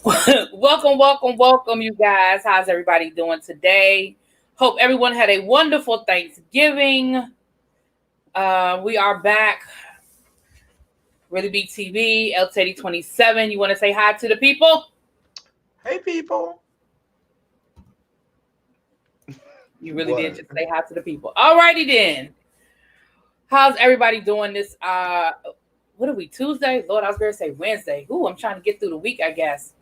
Welcome, you guys. How's everybody doing today? Hope everyone had a wonderful Thanksgiving. We are back. Really Big TV, LTD27. You want to say hi to the people? Hey, people. You really did What? just say hi to the people. Alrighty then. How's everybody doing this? What are we, Tuesday? Lord, I was going to say Wednesday. Ooh, I'm trying to get through the week, I guess.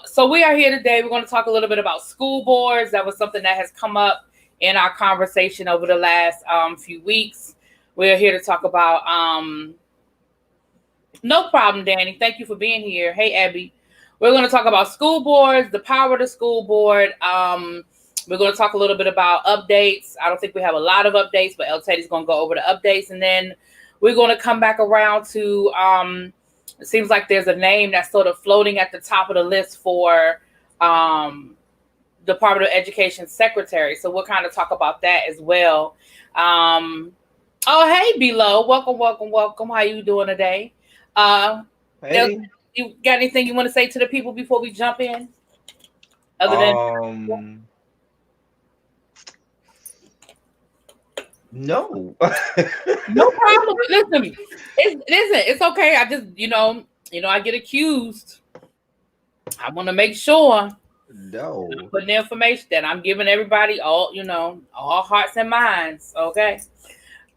So we are here today. We're going to talk a little bit about school boards. That was something that has come up in our conversation over the last few weeks. We're here to talk about. No problem, Danny. Thank you for being here. Hey, Abby. We're going to talk about school boards, the power of the school board. We're going to talk a little bit about updates. I don't think we have a lot of updates, but El Teddy's going to go over the updates, and then we're going to come back around to. It seems like there's a name that's sort of floating at the top of the list for Department of Education Secretary. So we'll kind of talk about that as well. Oh, hey, Below. Welcome. How you doing today? Hey. You got anything you want to say to the people before we jump in? Other than No. no problem. Listen, it's okay. I just I get accused. I want to make sure No. I'm putting the information that I'm giving everybody all hearts and minds. Okay.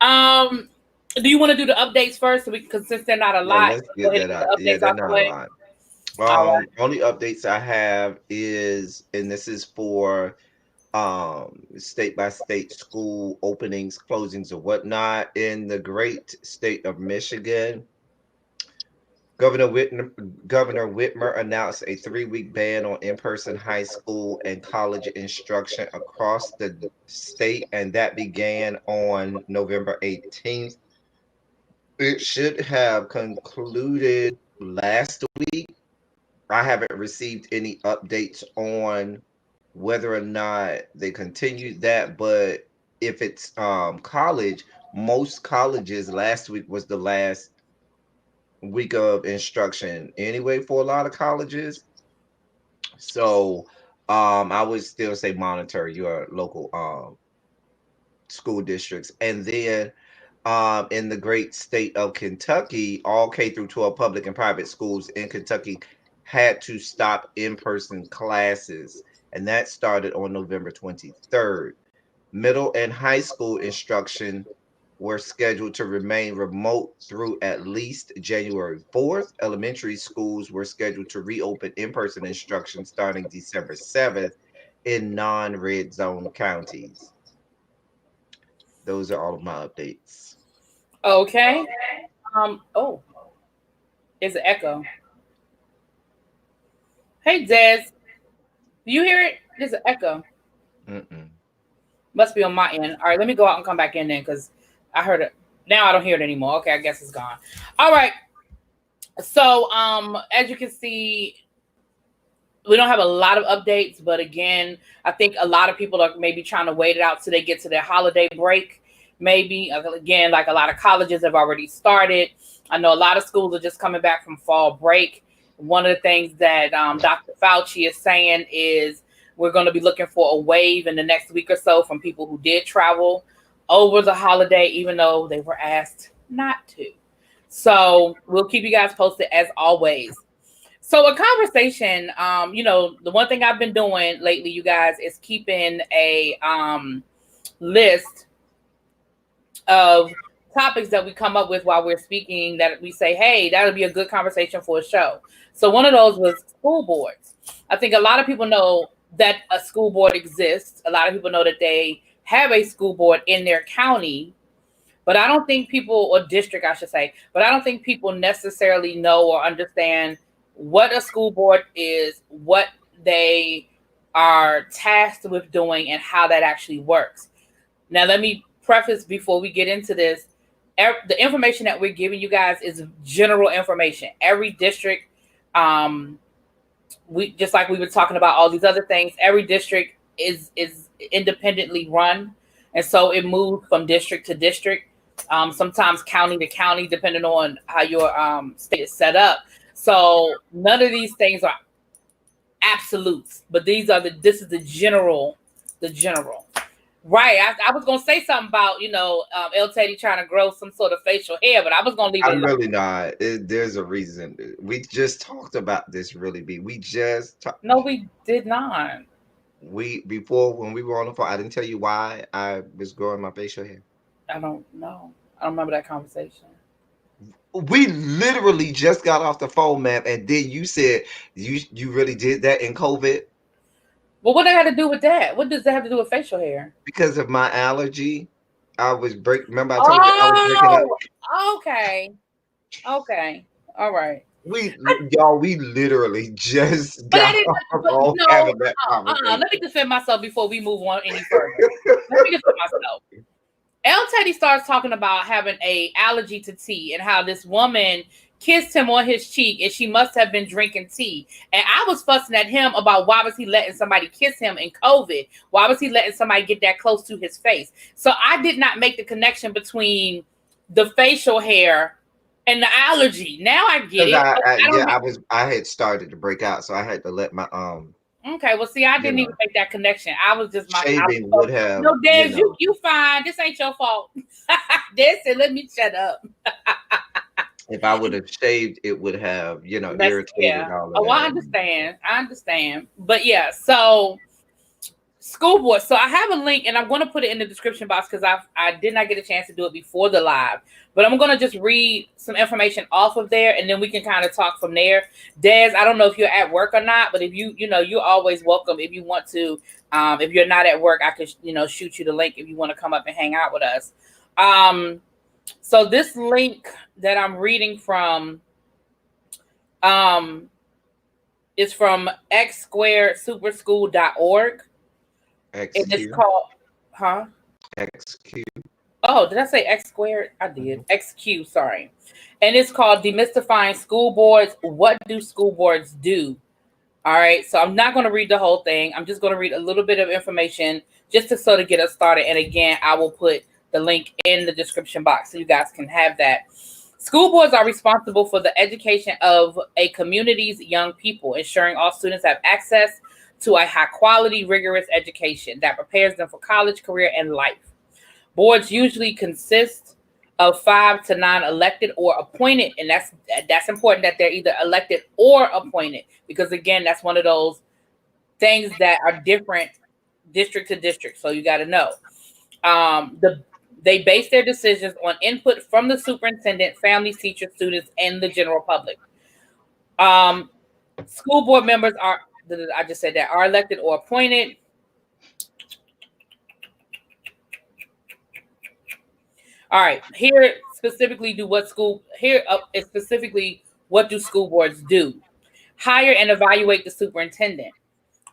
Do you want to do the updates first, so since they're not a Yeah, lot, let's go get ahead and that get out. the Yeah, updates they're out the not a way. lot. All right. Only updates I have is, and this is for state by state school openings, closings, or whatnot in the great state of Michigan. Governor Whitmer announced a 3-week ban on in-person high school and college instruction across the state, and that began on November 18th. It should have concluded last week. I haven't received any updates on whether or not they continued that, but if it's college, most colleges last week was the last week of instruction anyway for a lot of colleges. So I would still say monitor your local school districts. And then in the great state of Kentucky, all K through 12 public and private schools in Kentucky had to stop in-person classes, and that started on November 23rd. Middle and high school instruction were scheduled to remain remote through at least January 4th. Elementary schools were scheduled to reopen in-person instruction starting December 7th in non-red zone counties. Those are all of my updates. Okay. Oh, it's an echo. Hey, Des, do you hear it? There's an echo. Mm-mm. Must be on my end. All right, let me go out and come back in then, because I heard it. Now I don't hear it anymore. Okay, I guess it's gone. All right. So, as you can see, we don't have a lot of updates, but again, I think a lot of people are maybe trying to wait it out till they get to their holiday break. Maybe again, like a lot of colleges have already started. I know a lot of schools are just coming back from fall break. One of the things that Dr. Fauci is saying is we're going to be looking for a wave in the next week or so from people who did travel over the holiday, even though they were asked not to. So we'll keep you guys posted as always. So a conversation, the one thing I've been doing lately, you guys, is keeping a list of topics that we come up with while we're speaking that we say, hey, that'll be a good conversation for a show. So one of those was school boards. I think a lot of people know that a school board exists. A lot of people know that they have a school board in their county, but I don't think people, or district, I should say, but I don't think people necessarily know or understand what a school board is, what they are tasked with doing, and how that actually works. Now, let me preface before we get into this. The information that we're giving you guys is general information. Every district, we just like we were talking about all these other things, every district is independently run, and so it moves from district to district, sometimes county to county, depending on how your state is set up. So none of these things are absolutes, but this is the general. Right. I was gonna say something about El Teddy trying to grow some sort of facial hair, but I was gonna leave it I'm alone. really not. There's a reason. We just talked about this, really. We just talked. No, we did not. We before when we were on the phone, I didn't tell you why I was growing my facial hair. I don't know. I don't remember that conversation. We literally just got off the phone, ma'am, and then you said you really did that in COVID Well, what that had to do with that? What does that have to do with facial hair? because of my allergy. I was break. Remember, I told you I was breaking up. Oh, okay. Okay. All right. We y'all, we literally just But I got didn't. off the But phone no. having that Let me conversation. defend myself before we move on any further. Let me defend myself. El Teddy starts talking about having a allergy to tea and how this woman kissed him on his cheek and she must have been drinking tea. And I was fussing at him about why was he letting somebody kiss him in COVID? Why was he letting somebody get that close to his face? So I did not make the connection between the facial hair and the allergy. Now I get Because it. But I don't. I had started to break out, so I had to let my Okay, well, see, I you didn't know even make that connection. I was just I was shaving would have, no, Des, you fine. This ain't your fault. Des said, let me shut up. if I would have shaved, it would have, irritated Yeah. all of Oh, I that. understand. I understand. But yeah, so school board. So I have a link, and I'm going to put it in the description box because I did not get a chance to do it before the live. But I'm going to just read some information off of there, and then we can kind of talk from there. Des, I don't know if you're at work or not, but if you're always welcome if you want to. If you're not at work, I could shoot you the link if you want to come up and hang out with us. So this link that I'm reading from is from xsquaredsuperschool.org. And it's XQ, called, huh? XQ. Oh, did I say X squared? I did. Mhm. XQ, sorry. And it's called Demystifying School Boards. What do school boards do? All right. So I'm not going to read the whole thing. I'm just going to read a little bit of information just to sort of get us started. And again, I will put the link in the description box so you guys can have that. School boards are responsible for the education of a community's young people, ensuring all students have access to a high quality, rigorous education that prepares them for college, career, and life. Boards usually consist of 5 to 9 elected or appointed, and that's important that they're either elected or appointed because again, that's one of those things that are different district to district. So you got to know. They base their decisions on input from the superintendent, families, teachers, students, and the general public. Um, School board members are, I just said that, are elected or appointed. All right, here specifically do what school here is specifically what do school boards do? Hire and evaluate the superintendent,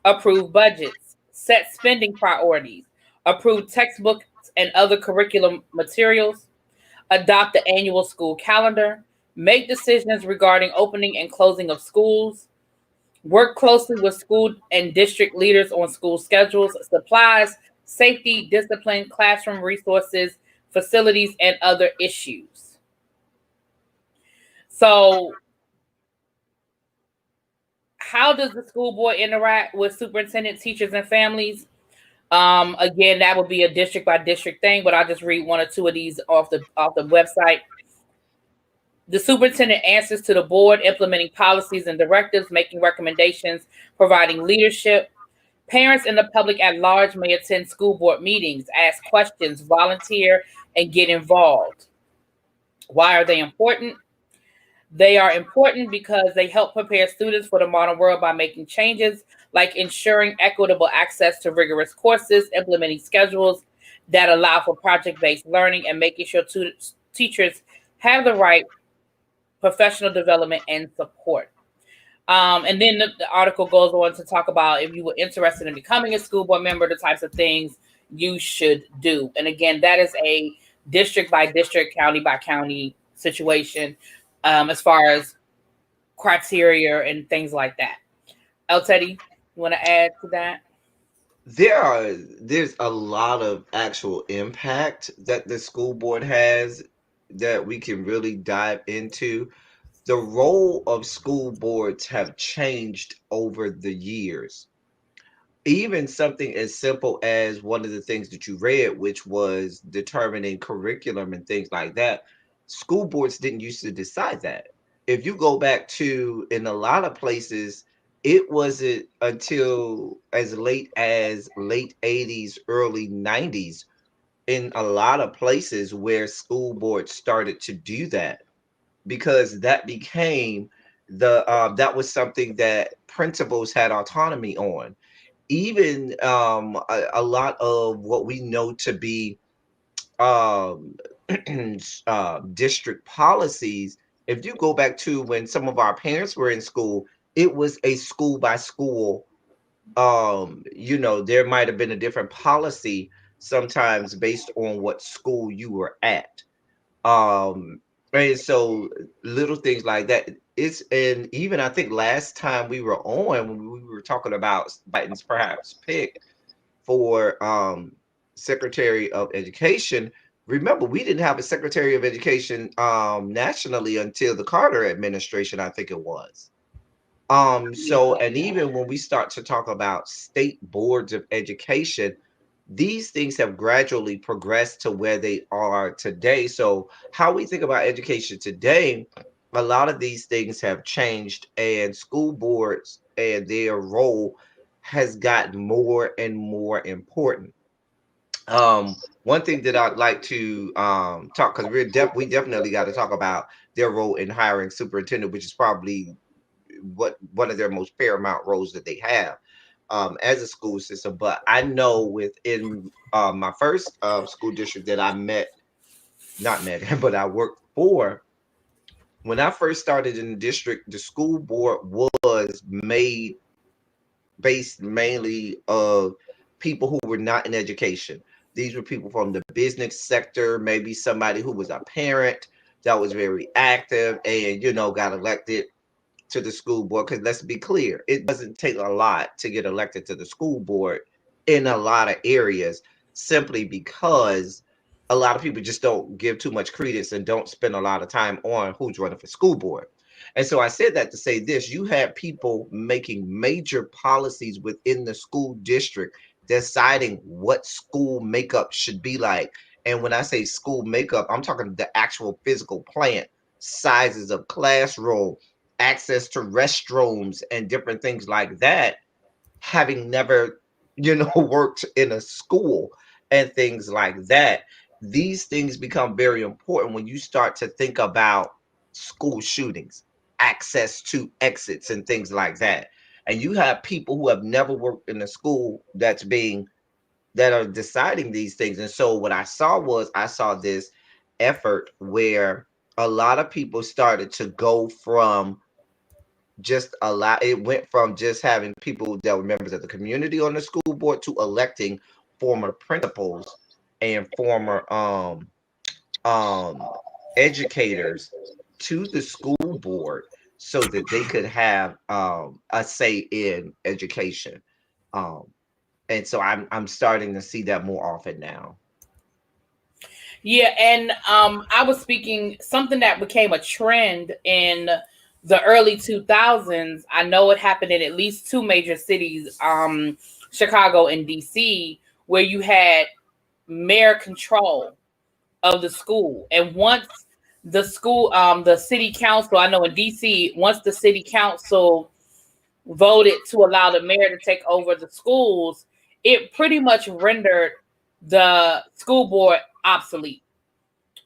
approve budgets, set spending priorities, approve textbooks and other curriculum materials, adopt the annual school calendar, make decisions regarding opening and closing of schools, work closely with school and district leaders on school schedules, supplies, safety, discipline, classroom resources, facilities, and other issues. So, how does the school board interact with superintendent, teachers, and families? Again, that would be a district by district thing, but I'll just read one or two of these off the website. The superintendent answers to the board, implementing policies and directives, making recommendations, providing leadership. Parents and the public at large may attend school board meetings, ask questions, volunteer, and get involved. Why are they important? They are important because they help prepare students for the modern world by making changes like ensuring equitable access to rigorous courses, implementing schedules that allow for project based learning, and making sure teachers have the right professional development and support. And then the article goes on to talk about if you were interested in becoming a school board member, the types of things you should do. And again, that is a district by district, county by county situation as far as criteria and things like that. El Teddy, you want to add to that? There's a lot of actual impact that the school board has that we can really dive into. the role of school boards have changed over the years. Even something as simple as one of the things that you read, which was determining curriculum and things like that, school boards didn't used to decide that. If you go back to, in a lot of places, it wasn't until as late as late 80s, early 90s, in a lot of places where school boards started to do that, because that became that was something that principals had autonomy on. Even a lot of what we know to be um, district policies, if you go back to when some of our parents were in school, it was a school by school. There might have been a different policy sometimes based on what school you were at. um and so little things like that. It's, and even I think last time we were on, when we were talking about Biden's perhaps pick for Secretary of Education, remember we didn't have a Secretary of Education nationally until the Carter administration, I think it was. So, and even when we start to talk about state boards of education, these things have gradually progressed to where they are today. So, how we think about education today, a lot of these things have changed, and school boards and their role has gotten more and more important. One thing that I'd like to talk, because we definitely got to talk about their role in hiring superintendent, which is probably what one of their most paramount roles that they have as a school system. But I know within my first school district that I met, not met, but I worked for, when I first started in the district, the school board was made based mainly of people who were not in education. These were people from the business sector, maybe somebody who was a parent that was very active and, got elected to the school board. Because let's be clear, it doesn't take a lot to get elected to the school board in a lot of areas, simply because a lot of people just don't give too much credence and don't spend a lot of time on who's running for school board. And so I said that to say this: you had people making major policies within the school district, deciding what school makeup should be like. And when I say school makeup, I'm talking the actual physical plant, sizes of classroom, access to restrooms and different things like that, having never, worked in a school and things like that. These things become very important when you start to think about school shootings, access to exits and things like that. And you have people who have never worked in a school that are deciding these things. And so what I saw this effort where a lot of people started to go from just a lot. It went from just having people that were members of the community on the school board to electing former principals and former um educators to the school board so that they could have a say in education. um and so I'm starting to see that more often now. Yeah, and I was speaking something that became a trend in the early 2000s. I know it happened in at least two major cities, Chicago and DC, where you had mayor control of the school. And once the city council, I know in DC, once the city council voted to allow the mayor to take over the schools, it pretty much rendered the school board obsolete.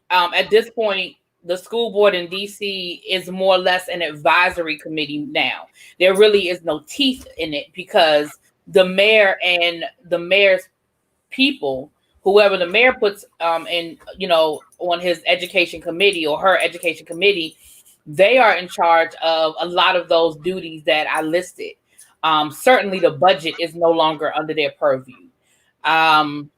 At this point, the school board in DC is more or less an advisory committee now. There really is no teeth in it because the mayor and the mayor's people, whoever the mayor puts on his education committee or her education committee, they are in charge of a lot of those duties that I listed. Certainly, the budget is no longer under their purview. Um,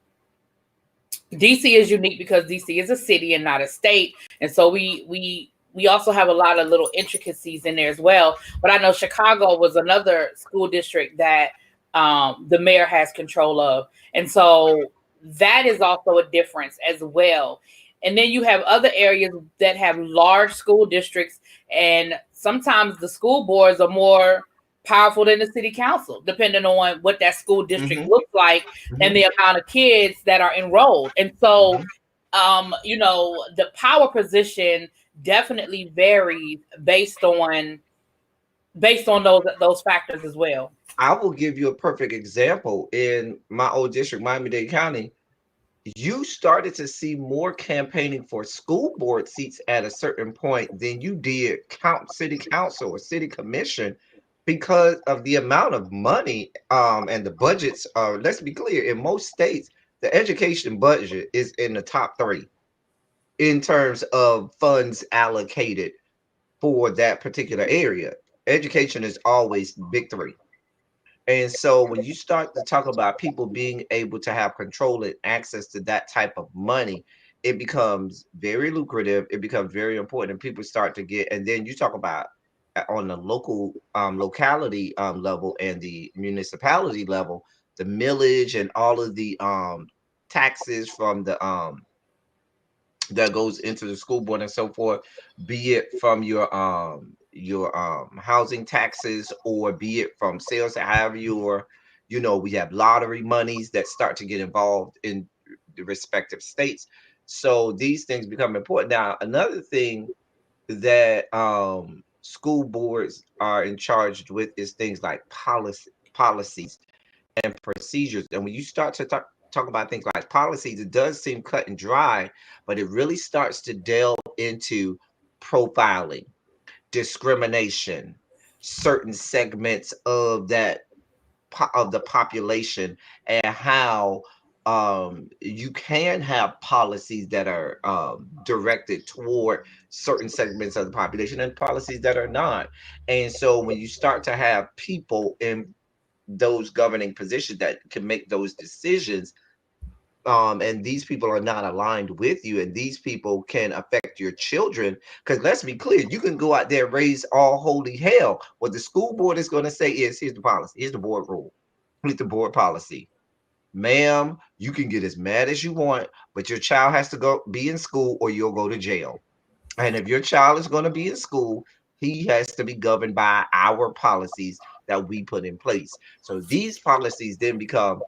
DC is unique because DC is a city and not a state, and so we also have a lot of little intricacies in there as well. But I know Chicago was another school district that the mayor has control of, and so that is also a difference as well. And then you have other areas that have large school districts, and sometimes the school boards are more powerful than the city council, depending on what that school district Mm-hmm. looks like and the amount of kids that are enrolled. And so, Mm-hmm. the power position definitely varies based on those factors as well. I will give you a perfect example. In my old district, Miami-Dade County, you started to see more campaigning for school board seats at a certain point than you did city council or city commission, because of the amount of money and the budgets are, let's be clear, in most states the education budget is in the top three in terms of funds allocated for that particular area. Education is always big three. And so when you start to talk about people being able to have control and access to that type of money, it becomes very lucrative. It becomes very important, and people start to get. And then you talk about on the local locality level and the municipality level, the millage and all of the taxes from the that goes into the school board and so forth, be it from your housing taxes or be it from sales, however your, we have lottery monies that start to get involved in the respective states. So these things become important. Now another thing that school boards are in charge with is things like policies and procedures. And when you start to talk about things like policies, it does seem cut and dry, but it really starts to delve into profiling, discrimination, certain segments of of the population, and how you can have policies that are directed toward certain segments of the population and policies that are not. And so when you start to have people in those governing positions that can make those decisions, and these people are not aligned with you, and these people can affect your children, because let's be clear, you can go out there and raise all holy hell. What the school board is going to say is, here's the policy, here's the board rule, here's the board policy. Ma'am, you can get as mad as you want, but your child has to go be in school or you'll go to jail. And if your child is going to be in school, he has to be governed by our policies that we put in place. So these policies then become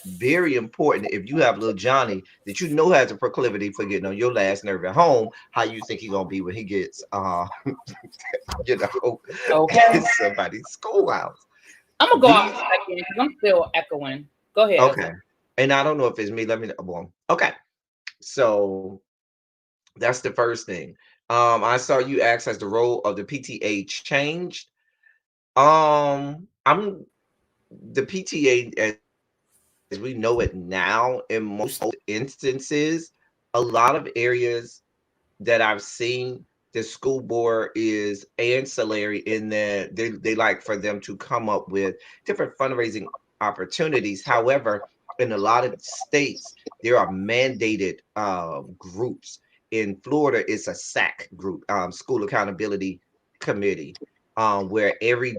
very important. If you have little Johnny that you know has a proclivity for getting on your last nerve at home, how you think he's gonna be when he gets you know Okay. in somebody's schoolhouse. I'm gonna go out These and come back in because I'm still echoing. Go ahead. okay. And I don't know if it's me. Let me know. Well, okay. So that's the first thing. I saw you ask, has the role of the PTA changed? I'm the PTA as we know it now, in most instances, a lot of areas that I've seen, the school board is ancillary in that they like for them to come up with different fundraising opportunities. However, in a lot of states, there are mandated groups. In Florida, it's a SAC group, School Accountability Committee, where every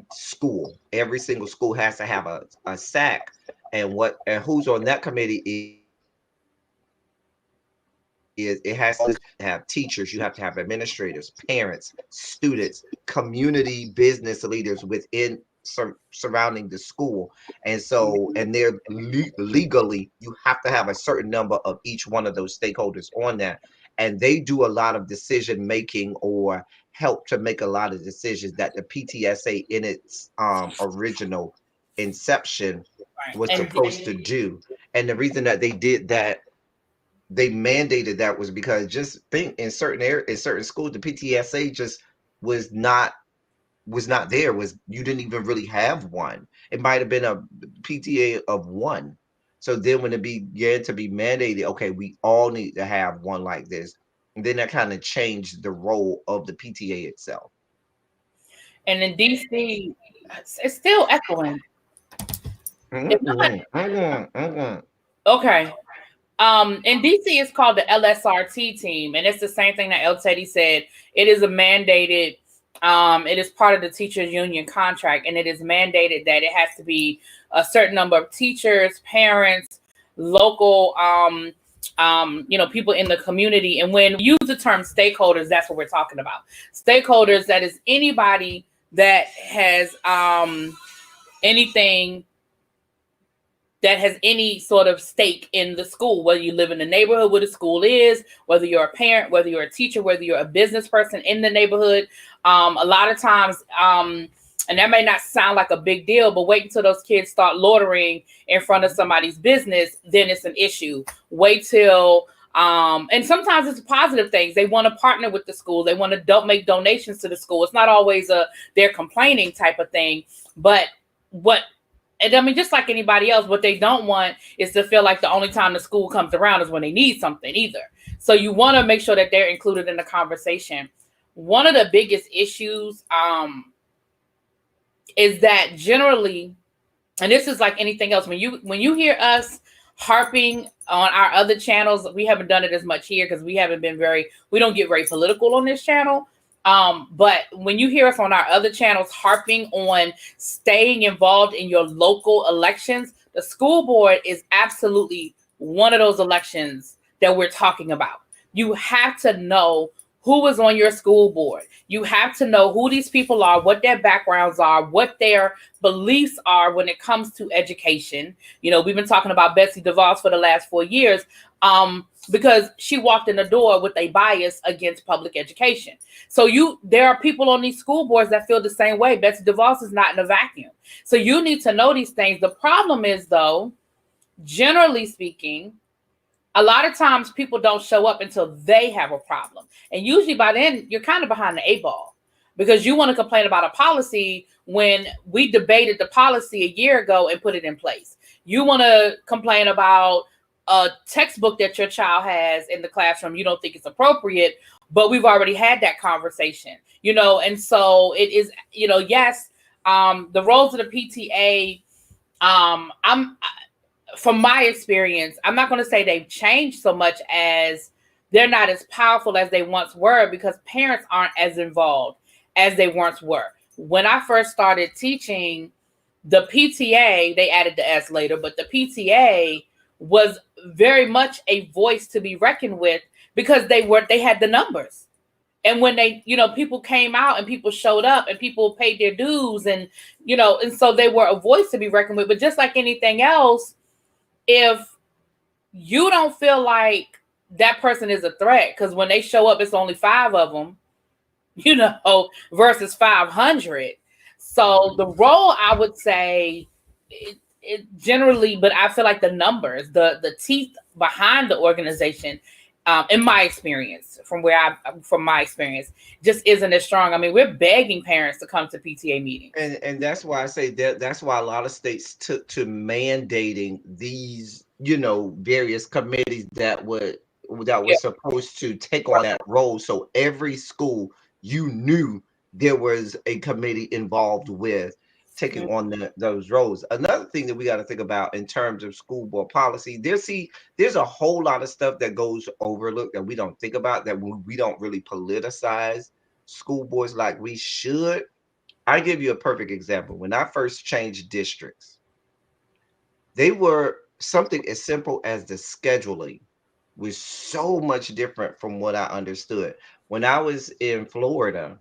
single school has to have a SAC. And who's on that committee is, it has to have teachers, you have to have administrators, parents, students, community business leaders within surrounding the school. And so, and they're legally, you have to have a certain number of each one of those stakeholders on that. And they do a lot of decision making or help to make a lot of decisions that the PTSA in its original inception Right. was And supposed to do. And the reason that they did that, they mandated that, was because just think in certain areas, in certain schools, the PTSA just was not was not there. Was you didn't even really have one. It might have been a PTA of one. So then when it began to be mandated, okay, we all need to have one like this. And then that kind of changed the role of the PTA itself. in DC, it's still echoing. It's not okay. In DC, it's called the LSRT team, and it's the same thing that El Teddy said. It is a mandated. It is part of the teachers union contract, and it is mandated that it has to be a certain number of teachers, parents, local people in the community. And when we use the term stakeholders, that's what we're talking about. Stakeholders, that is anybody that has anything that has any sort of stake in the school, whether you live in the neighborhood where the school is, whether you're a parent, whether you're a teacher, whether you're a business person in the neighborhood. A lot of times, and that may not sound like a big deal, but wait until those kids start loitering in front of somebody's business, then it's an issue. Wait till, and sometimes it's positive things. They want to partner with the school. They want to make donations to the school. It's not always they're complaining type of thing, but and I mean, just like anybody else, what they don't want is to feel like the only time the school comes around is when they need something either. So you want to make sure that they're included in the conversation. One of the biggest issues is that generally, and this is like anything else, when you hear us harping on our other channels, we haven't done it as much here because we don't get very political on this channel. But when you hear us on our other channels harping on staying involved in your local elections, the school board is absolutely one of those elections that we're talking about. You have to know who is on your school board. You have to know who these people are, what their backgrounds are, what their beliefs are when it comes to education. We've been talking about Betsy DeVos for the last 4 years. Because she walked in the door with a bias against public education. So there are people on these school boards that feel the same way. Betsy DeVos is not in a vacuum. So you need to know these things. The problem is, though, generally speaking, a lot of times people don't show up until they have a problem. And usually by then, you're kind of behind the 8 ball because you want to complain about a policy when we debated the policy a year ago and put it in place. You want to complain about a textbook that your child has in the classroom. You don't think it's appropriate, but we've already had that conversation, and so it is, yes, the roles of the PTA, from my experience, I'm not going to say they've changed so much as they're not as powerful as they once were because parents aren't as involved as they once were. When I first started teaching, the PTA, they added the S later, but the PTA was very much a voice to be reckoned with because they had the numbers. And when people came out and people showed up and people paid their dues and so they were a voice to be reckoned with. But just like anything else, if you don't feel like that person is a threat, because when they show up, it's only 5 of them, versus 500. So the role, I would say, it generally, but I feel like the numbers, the teeth behind the organization, in my experience, from my experience, just isn't as strong. I mean, we're begging parents to come to PTA meetings, and that's why I say that's why a lot of states took to mandating these, various committees that were supposed to take on that role. So every school, knew there was a committee involved with taking on those roles. Another thing that we got to think about in terms of school board policy, there's a whole lot of stuff that goes overlooked that we don't think about, that we don't really politicize school boards like we should. I give you a perfect example. When I first changed districts, they were something as simple as the scheduling was so much different from what I understood. When I was in Florida,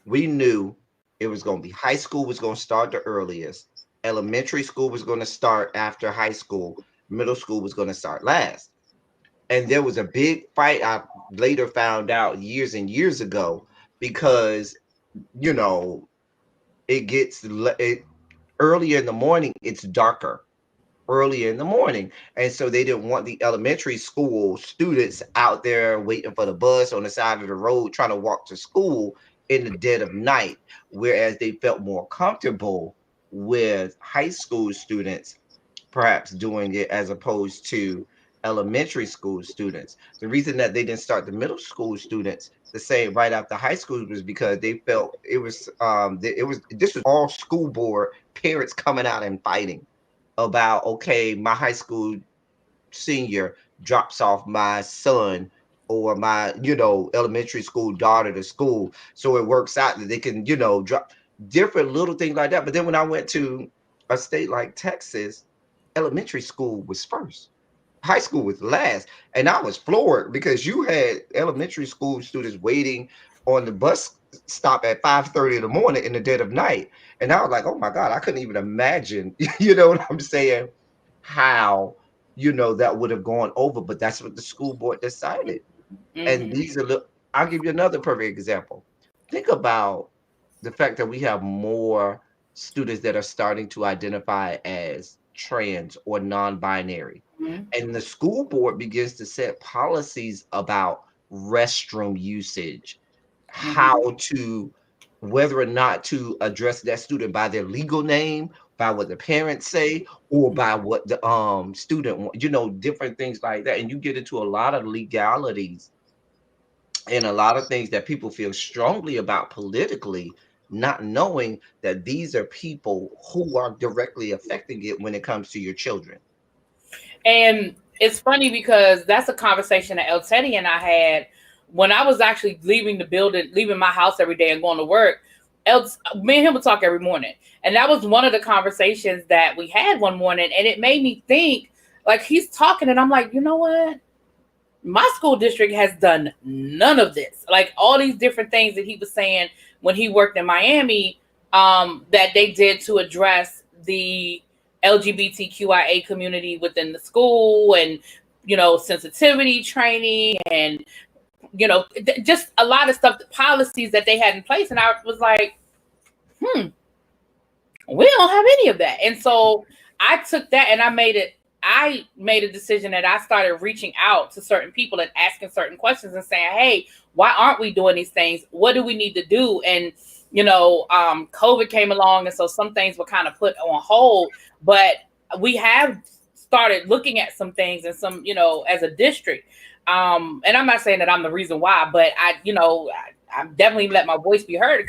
we knew it was going to be high school was going to start the earliest, elementary school was going to start after high school, middle school was going to start last. And there was a big fight, I later found out years and years ago, because it gets earlier in the morning, it's darker earlier in the morning. And so they didn't want the elementary school students out there waiting for the bus on the side of the road trying to walk to school in the dead of night, whereas they felt more comfortable with high school students perhaps doing it as opposed to elementary school students. The reason that they didn't start the middle school students the same right after high school was because they felt this was all school board parents coming out and fighting about, okay, my high school senior drops off my son or my elementary school daughter to school, so it works out that they can drop different little things like that. But then when I went to a state like Texas, elementary school was first. high school was last. And I was floored because you had elementary school students waiting on the bus stop at 5:30 in the morning in the dead of night. And I was like, oh my God, I couldn't even imagine, you know what I'm saying, how, that would have gone over. But that's what the school board decided. And Mm-hmm. these are I'll give you another perfect example. Think about the fact that we have more students that are starting to identify as trans or non-binary. Mm-hmm. And the school board begins to set policies about restroom usage, Mm-hmm. how to whether or not to address that student by their legal name, by what the parents say, or by what the student different things like that. And you get into a lot of legalities and a lot of things that people feel strongly about politically, not knowing that these are people who are directly affecting it when it comes to your children. And it's funny because that's a conversation that El Teddy and I had when I was actually leaving the building, leaving my house every day and going to work. Me and him would talk every morning. And that was one of the conversations that we had one morning. And it made me think, like, he's talking, and I'm like, you know what? My school district has done none of this. Like, all these different things that he was saying when he worked in Miami, that they did to address the LGBTQIA community within the school, and sensitivity training, and just a lot of stuff, the policies that they had in place. And I was like, we don't have any of that. And so I took that and I made a decision that I started reaching out to certain people and asking certain questions and saying, hey, why aren't we doing these things? What do we need to do? And COVID came along, and so some things were kind of put on hold, but we have started looking at some things, and some, as a district. And I'm not saying that I'm the reason why, but I definitely let my voice be heard,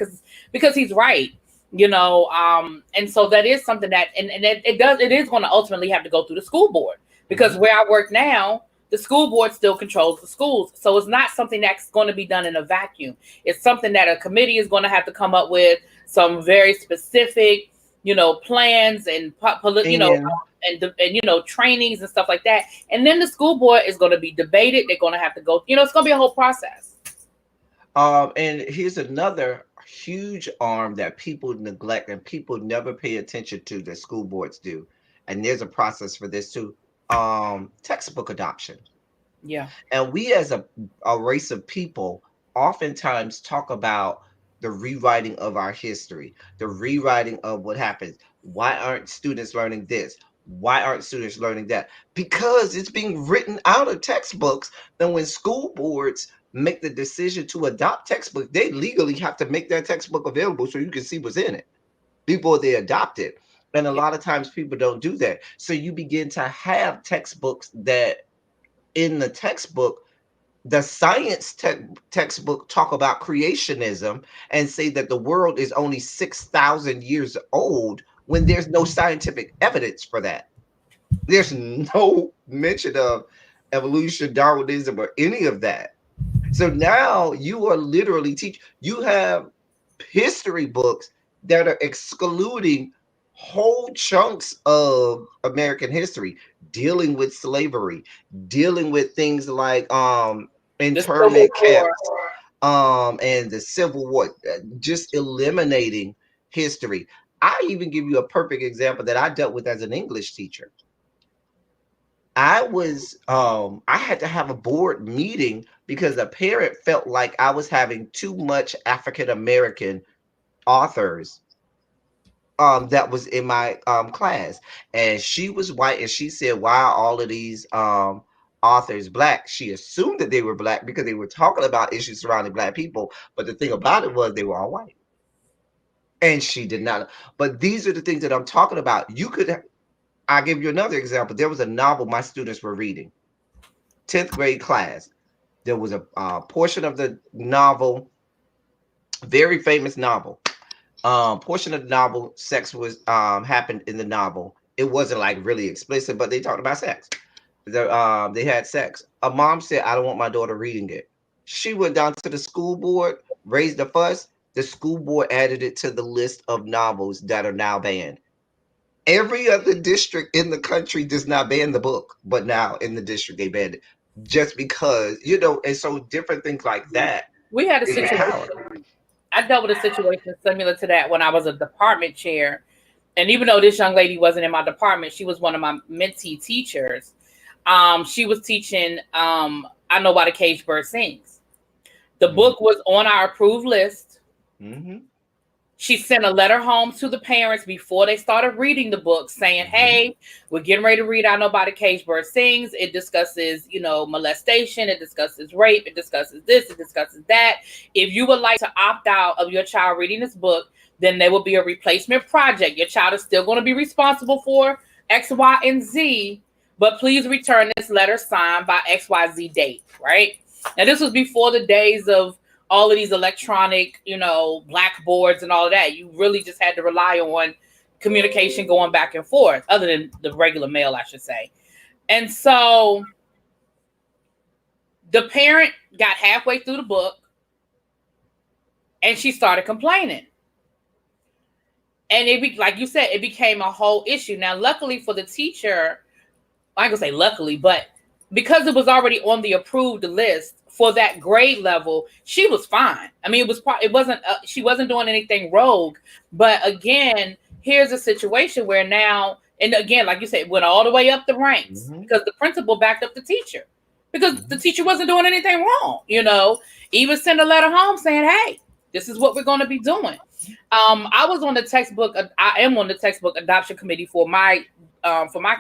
because he's right. And so that is something that, and it is going to ultimately have to go through the school board, because Mhm. where I work now, the school board still controls the schools. So it's not something that's going to be done in a vacuum. It's something that a committee is going to have to come up with some very specific, plans, and And trainings and stuff like that. And then the school board is going to be debated. They're going to have to go, it's going to be a whole process. and here's another huge arm that people neglect and people never pay attention to that school boards do. And there's a process for this too. Textbook adoption. Yeah. And we as a race of people oftentimes talk about the rewriting of our history, the rewriting of what happens. Why aren't students learning this? Why aren't students learning that? Because it's being written out of textbooks. Then when school boards make the decision to adopt textbooks, they legally have to make that textbook available so you can see what's in it before they adopt it. And a Yeah. lot of times people don't do that. So you begin to have textbooks that in the textbook the science textbook talk about creationism and say that the world is only 6,000 years old when there's no scientific evidence for that. There's no mention of evolution, Darwinism, or any of that. So now you are literally you have history books that are excluding whole chunks of American history, dealing with slavery, dealing with things like The Civil internment War. camps, and the Civil War, just eliminating history. I even give you a perfect example that I dealt with as an English teacher. I had to have a board meeting because a parent felt like I was having too much African American authors that was in my class, and she was white, and she said, why are all of these authors black? She assumed that they were black because they were talking about issues surrounding black people, but the thing about it was they were all white, and she did not. But these are the things that I'm talking about. I'll give you another example. There was a novel my students were reading, 10th grade class. There was a portion of the novel, very famous novel. Portion of the novel, sex was happened in the novel. It wasn't like really explicit, but they talked about sex. They had sex. A mom said, I don't want my daughter reading it. She went down to the school board, raised a fuss. The school board added it to the list of novels that are now banned. Every other district in the country does not ban the book, but now in the district they banned it just because, and so different things like that We had a is the situation. power. I dealt with a situation similar to that when I was a department chair. And even though this young lady wasn't in my department, she was one of my mentee teachers. She was teaching I Know Why the Caged Bird Sings. The Mhm. book was on our approved list. Mhm. She sent a letter home to the parents before they started reading the book saying, Mhm. hey, we're getting ready to read I Know Why the Caged Bird Sings. It discusses, molestation. It discusses rape. It discusses this. It discusses that. If you would like to opt out of your child reading this book, then there will be a replacement project. Your child is still going to be responsible for X, Y, and Z, but please return this letter signed by XYZ date, right? Now, this was before the days of all of these electronic, blackboards and all of that. You really just had to rely on communication going back and forth, other than the regular mail, I should say. And so the parent got halfway through the book and she started complaining. And like you said, it became a whole issue. Now, luckily for the teacher, I ain't gonna say luckily, but because it was already on the approved list for that grade level, she was fine. I mean, it wasn't she wasn't doing anything rogue. But again, here's a situation where now, and again, like you said, it went all the way up the ranks Mhm. because the principal backed up the teacher because the Mhm. teacher wasn't doing anything wrong. Even send a letter home saying, "Hey, this is what we're going to be doing." I was on the textbook. I am on the textbook adoption committee for my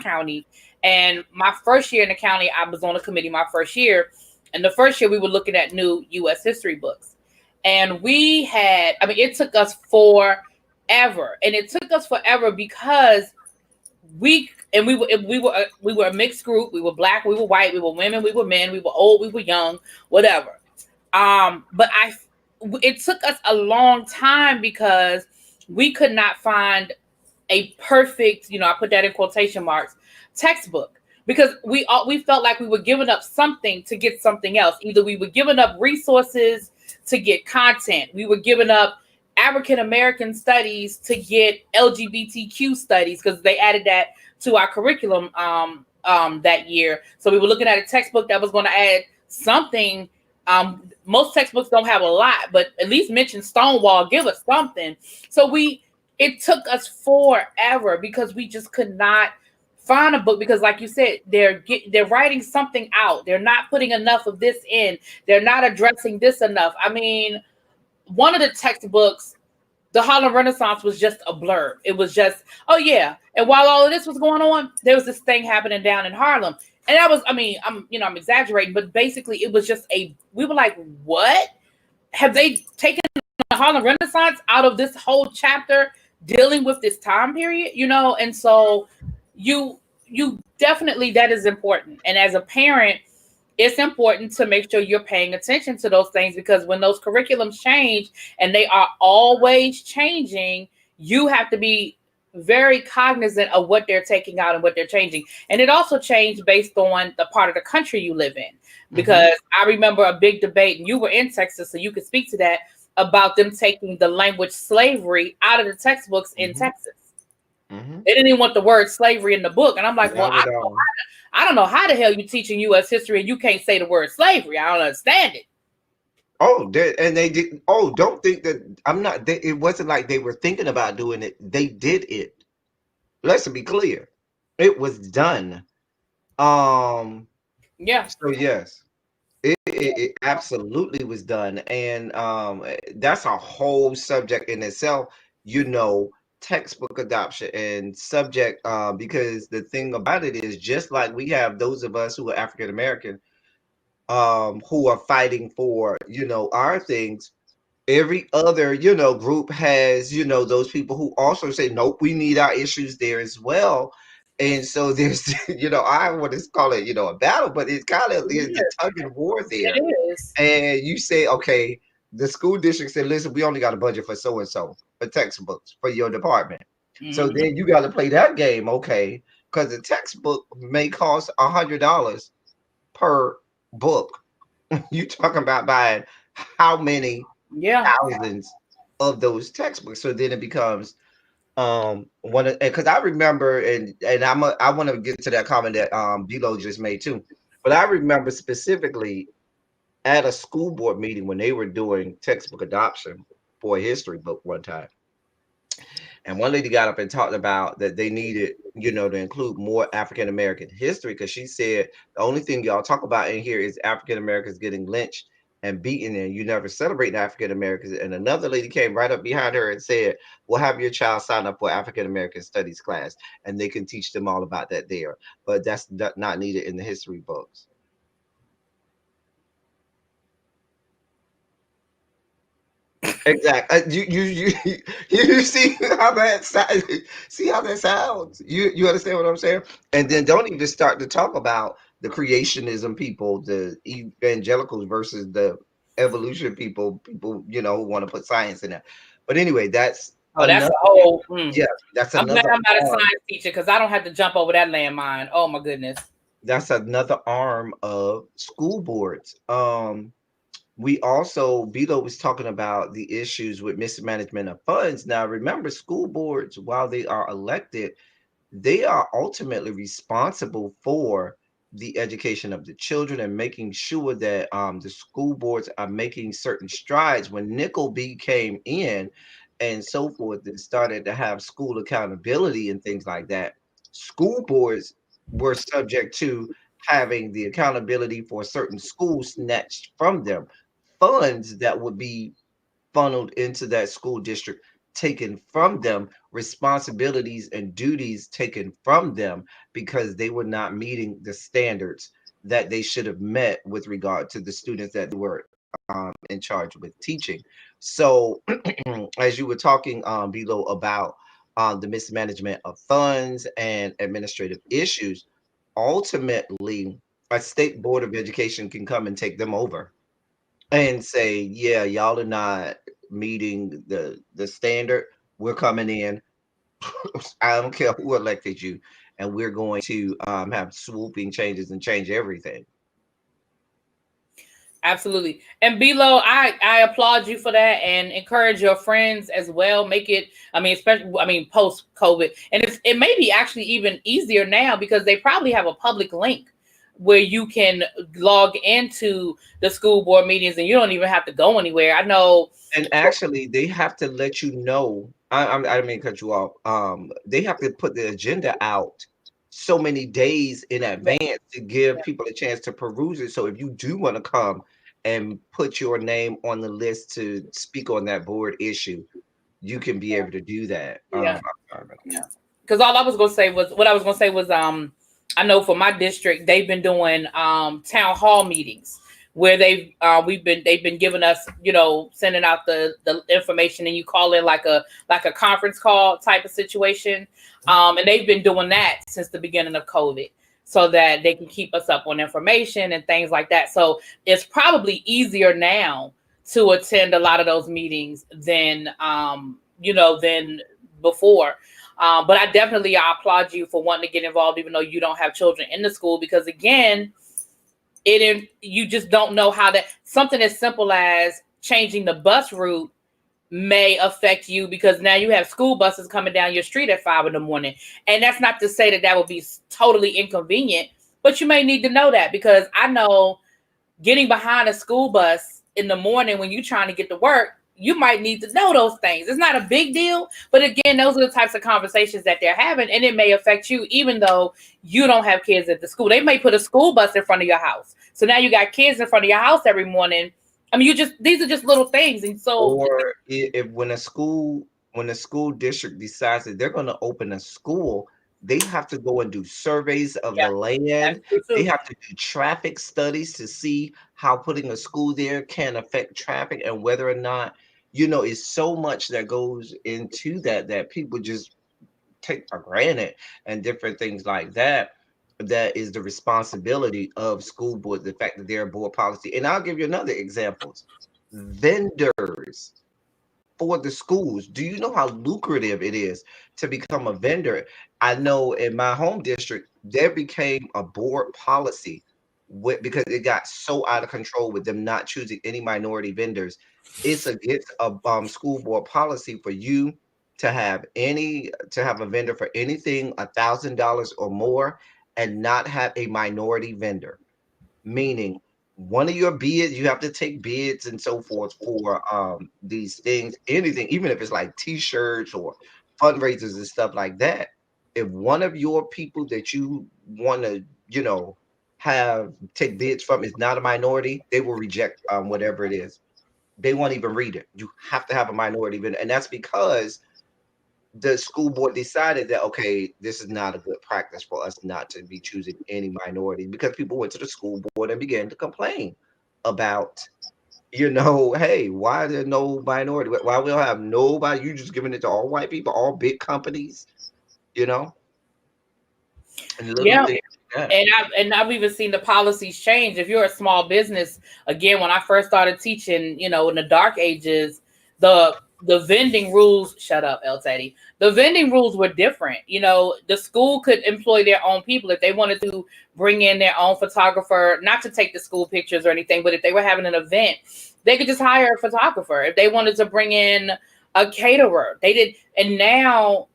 county. And my first year in the county, I was on a committee my first year. And the first year we were looking at new U.S. history books. And it took us forever. And it took us forever because we were a mixed group. We were black, we were white, we were women, we were men, we were old, we were young, whatever. But it took us a long time because we could not find a perfect, I put that in quotation marks, textbook because we felt like we were giving up something to get something else. Either we were giving up resources to get content, we were giving up African American studies to get LGBTQ studies because they added that to our curriculum that year. So we were looking at a textbook that was going to add something. Most textbooks don't have a lot, but at least mention Stonewall, give us something. So it took us forever because we just could not find a book because like you said, they're writing something out. They're not putting enough of this in. They're not addressing this enough. I mean, one of the textbooks, the Harlem Renaissance, was just a blurb. It was just, oh yeah. And while all of this was going on, there was this thing happening down in Harlem. And that was, I mean, I'm exaggerating, but basically it was just we were like, what? Have they taken the Harlem Renaissance out of this whole chapter dealing with this time period? And so you you definitely, that is important. And as a parent, it's important to make sure you're paying attention to those things because when those curriculums change, and they are always changing, you have to be very cognizant of what they're taking out and what they're changing. And it also changed based on the part of the country you live in. Mhm. Because I remember a big debate, and you were in Texas, so you could speak to that, about them taking the language slavery out of the textbooks in Mhm. Texas. Mhm. They didn't even want the word slavery in the book. And I'm like, well, Not at all. I don't know how the hell you teaching U.S. history and you can't say the word slavery. I don't understand it. Oh, and they did. Oh, don't think that I'm not. It wasn't like they were thinking about doing it. They did it. Let's be clear. It was done. Um. Yeah. So yes, it absolutely was done, and that's a whole subject in itself. You know, textbook adoption and subject. Because the thing about it is, just like we have those of us who are African American, who are fighting for our things. Every other group has those people who also say nope, we need our issues there as well. And so there's I want to call it a battle, but it's kind of there's the It tug and war there. is. And you say, okay, the school district said, listen, we only got a budget for so and so for textbooks for your department. So Mm-hmm. then you got to play that game, okay, because the textbook may cost $100 per book. You talking about buying how many Yeah. thousands of those textbooks? So then it becomes, One because I remember, and I want to get to that comment that Bilo just made too, but I remember specifically at a school board meeting when they were doing textbook adoption for a history book one time. And one lady got up and talked about that they needed, to include more African American history because she said the only thing y'all talk about in here is African Americans getting lynched and beaten, and you never celebrate African Americans. And another lady came right up behind her and said, "Well, have your child sign up for African American studies class, and they can teach them all about that there." But that's not needed in the history books. Exactly. You see how that see how that sounds. You understand what I'm saying? And then don't even start to talk about the creationism people, the evangelicals versus the evolution people. People who want to put science in there. But anyway, that's Oh, that's another. a whole. Yeah, that's I'm glad another I'm not a arm. science teacher because I don't have to jump over that landmine. Oh my goodness. That's another arm of school boards. We also, Vito was talking about the issues with mismanagement of funds. Now, remember, school boards, while they are elected, they are ultimately responsible for the education of the children and making sure that the school boards are making certain strides. When Nickelby came in and so forth and started to have school accountability and things like that, school boards were subject to having the accountability for certain schools snatched from them, funds that would be funneled into that school district taken from them, responsibilities and duties taken from them because they were not meeting the standards that they should have met with regard to the students that were in charge with teaching. So as you were talking below about the mismanagement of funds and administrative issues, ultimately a state board of education can come and take them over and say, yeah, y'all are not meeting the standard. We're coming in. I don't care who elected you, and we're going to have swooping changes and change everything. Absolutely. And Below, I applaud you for that and encourage your friends as well. Make it, I mean, especially, I mean, post COVID. And it may be actually even easier now because they probably have a public link where you can log into the school board meetings and you don't even have to go anywhere. I know. And actually, they have to let you know. I don't mean to cut you off. They have to put the agenda out so many days in Yeah, advance to give yeah, people a chance to peruse it. So if you do want to come and put your name on the list to speak on that board issue, you can be able to do that. yeah. I'm sorry about Yeah. Because all I was gonna say was what I was gonna say was I know for my district they've been doing town hall meetings where they've been giving us, sending out the information, and you call in like a conference call type of situation. And they've been doing that since the beginning of COVID so that they can keep us up on information and things like that. So it's probably easier now to attend a lot of those meetings than before. But I applaud you for wanting to get involved, even though you don't have children in the school, because again, you just don't know how that something as simple as changing the bus route may affect you because now you have school buses coming down your street at 5 in the morning, and that's not to say that that would be totally inconvenient, but you may need to know that because I know getting behind a school bus in the morning when you're trying to get to work, you might need to know those things. It's not a big deal, but again, those are the types of conversations that they're having, and it may affect you even though you don't have kids at the school. They may put a school bus in front of your house. So now you got kids in front of your house every morning. I mean, these are just little things. And so, or if when a school district decides that they're going to open a school, they have to go and do surveys of yeah, the that's land. true They too. have to do traffic studies to see how putting a school there can affect traffic and whether or not, it's so much that goes into that people just take for granted and different things like that. That is the responsibility of school board, the fact that they're a board policy. And I'll give you another examples. Vendors for the schools. Do you know how lucrative it is to become a vendor? I know in my home district, there became a board policy because it got so out of control with them not choosing any minority vendors. It's against a school board policy for you to have a vendor for anything $1,000 or more, and not have a minority vendor, meaning one of your bids, you have to take bids and so forth for these things, anything, even if it's like t-shirts or fundraisers and stuff like that. If one of your people that you want to, have take bids from is not a minority, they will reject whatever it is. They won't even read it. You have to have a minority vendor, and that's because the school board decided that, okay, this is not a good practice for us not to be choosing any minority, because people went to the school board and began to complain about, hey, why there no minority? Why we don't have nobody? You just giving it to all white people, all big companies, you know, and little Yeah. things like that. And I've even seen the policies change. If you're a small business, again, when I first started teaching, in the dark ages, the the vending rules, shut up, El Teddy. The vending rules were different. The school could employ their own people if they wanted to bring in their own photographer, not to take the school pictures or anything, but if they were having an event, they could just hire a photographer. If they wanted to bring in a caterer, they did. And now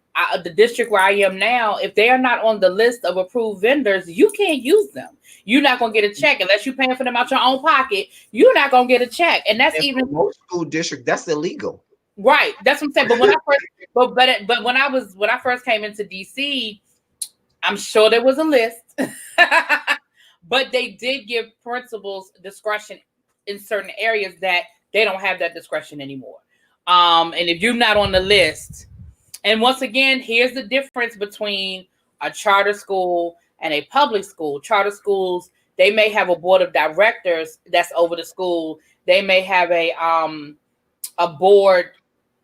the district where I am now, if they are not on the list of approved vendors, you can't use them. You're not gonna get a check unless you're paying for them out your own pocket. You're not gonna get a check, and that's And for even most school districts, that's illegal. right. That's what I'm saying. But when I first, but when I first came into DC, I'm sure there was a list, but they did give principals discretion in certain areas that they don't have that discretion anymore. And if you're not on the list, and once again, here's the difference between a charter school and a public school. Charter schools, they may have a board of directors that's over the school. They may have a board,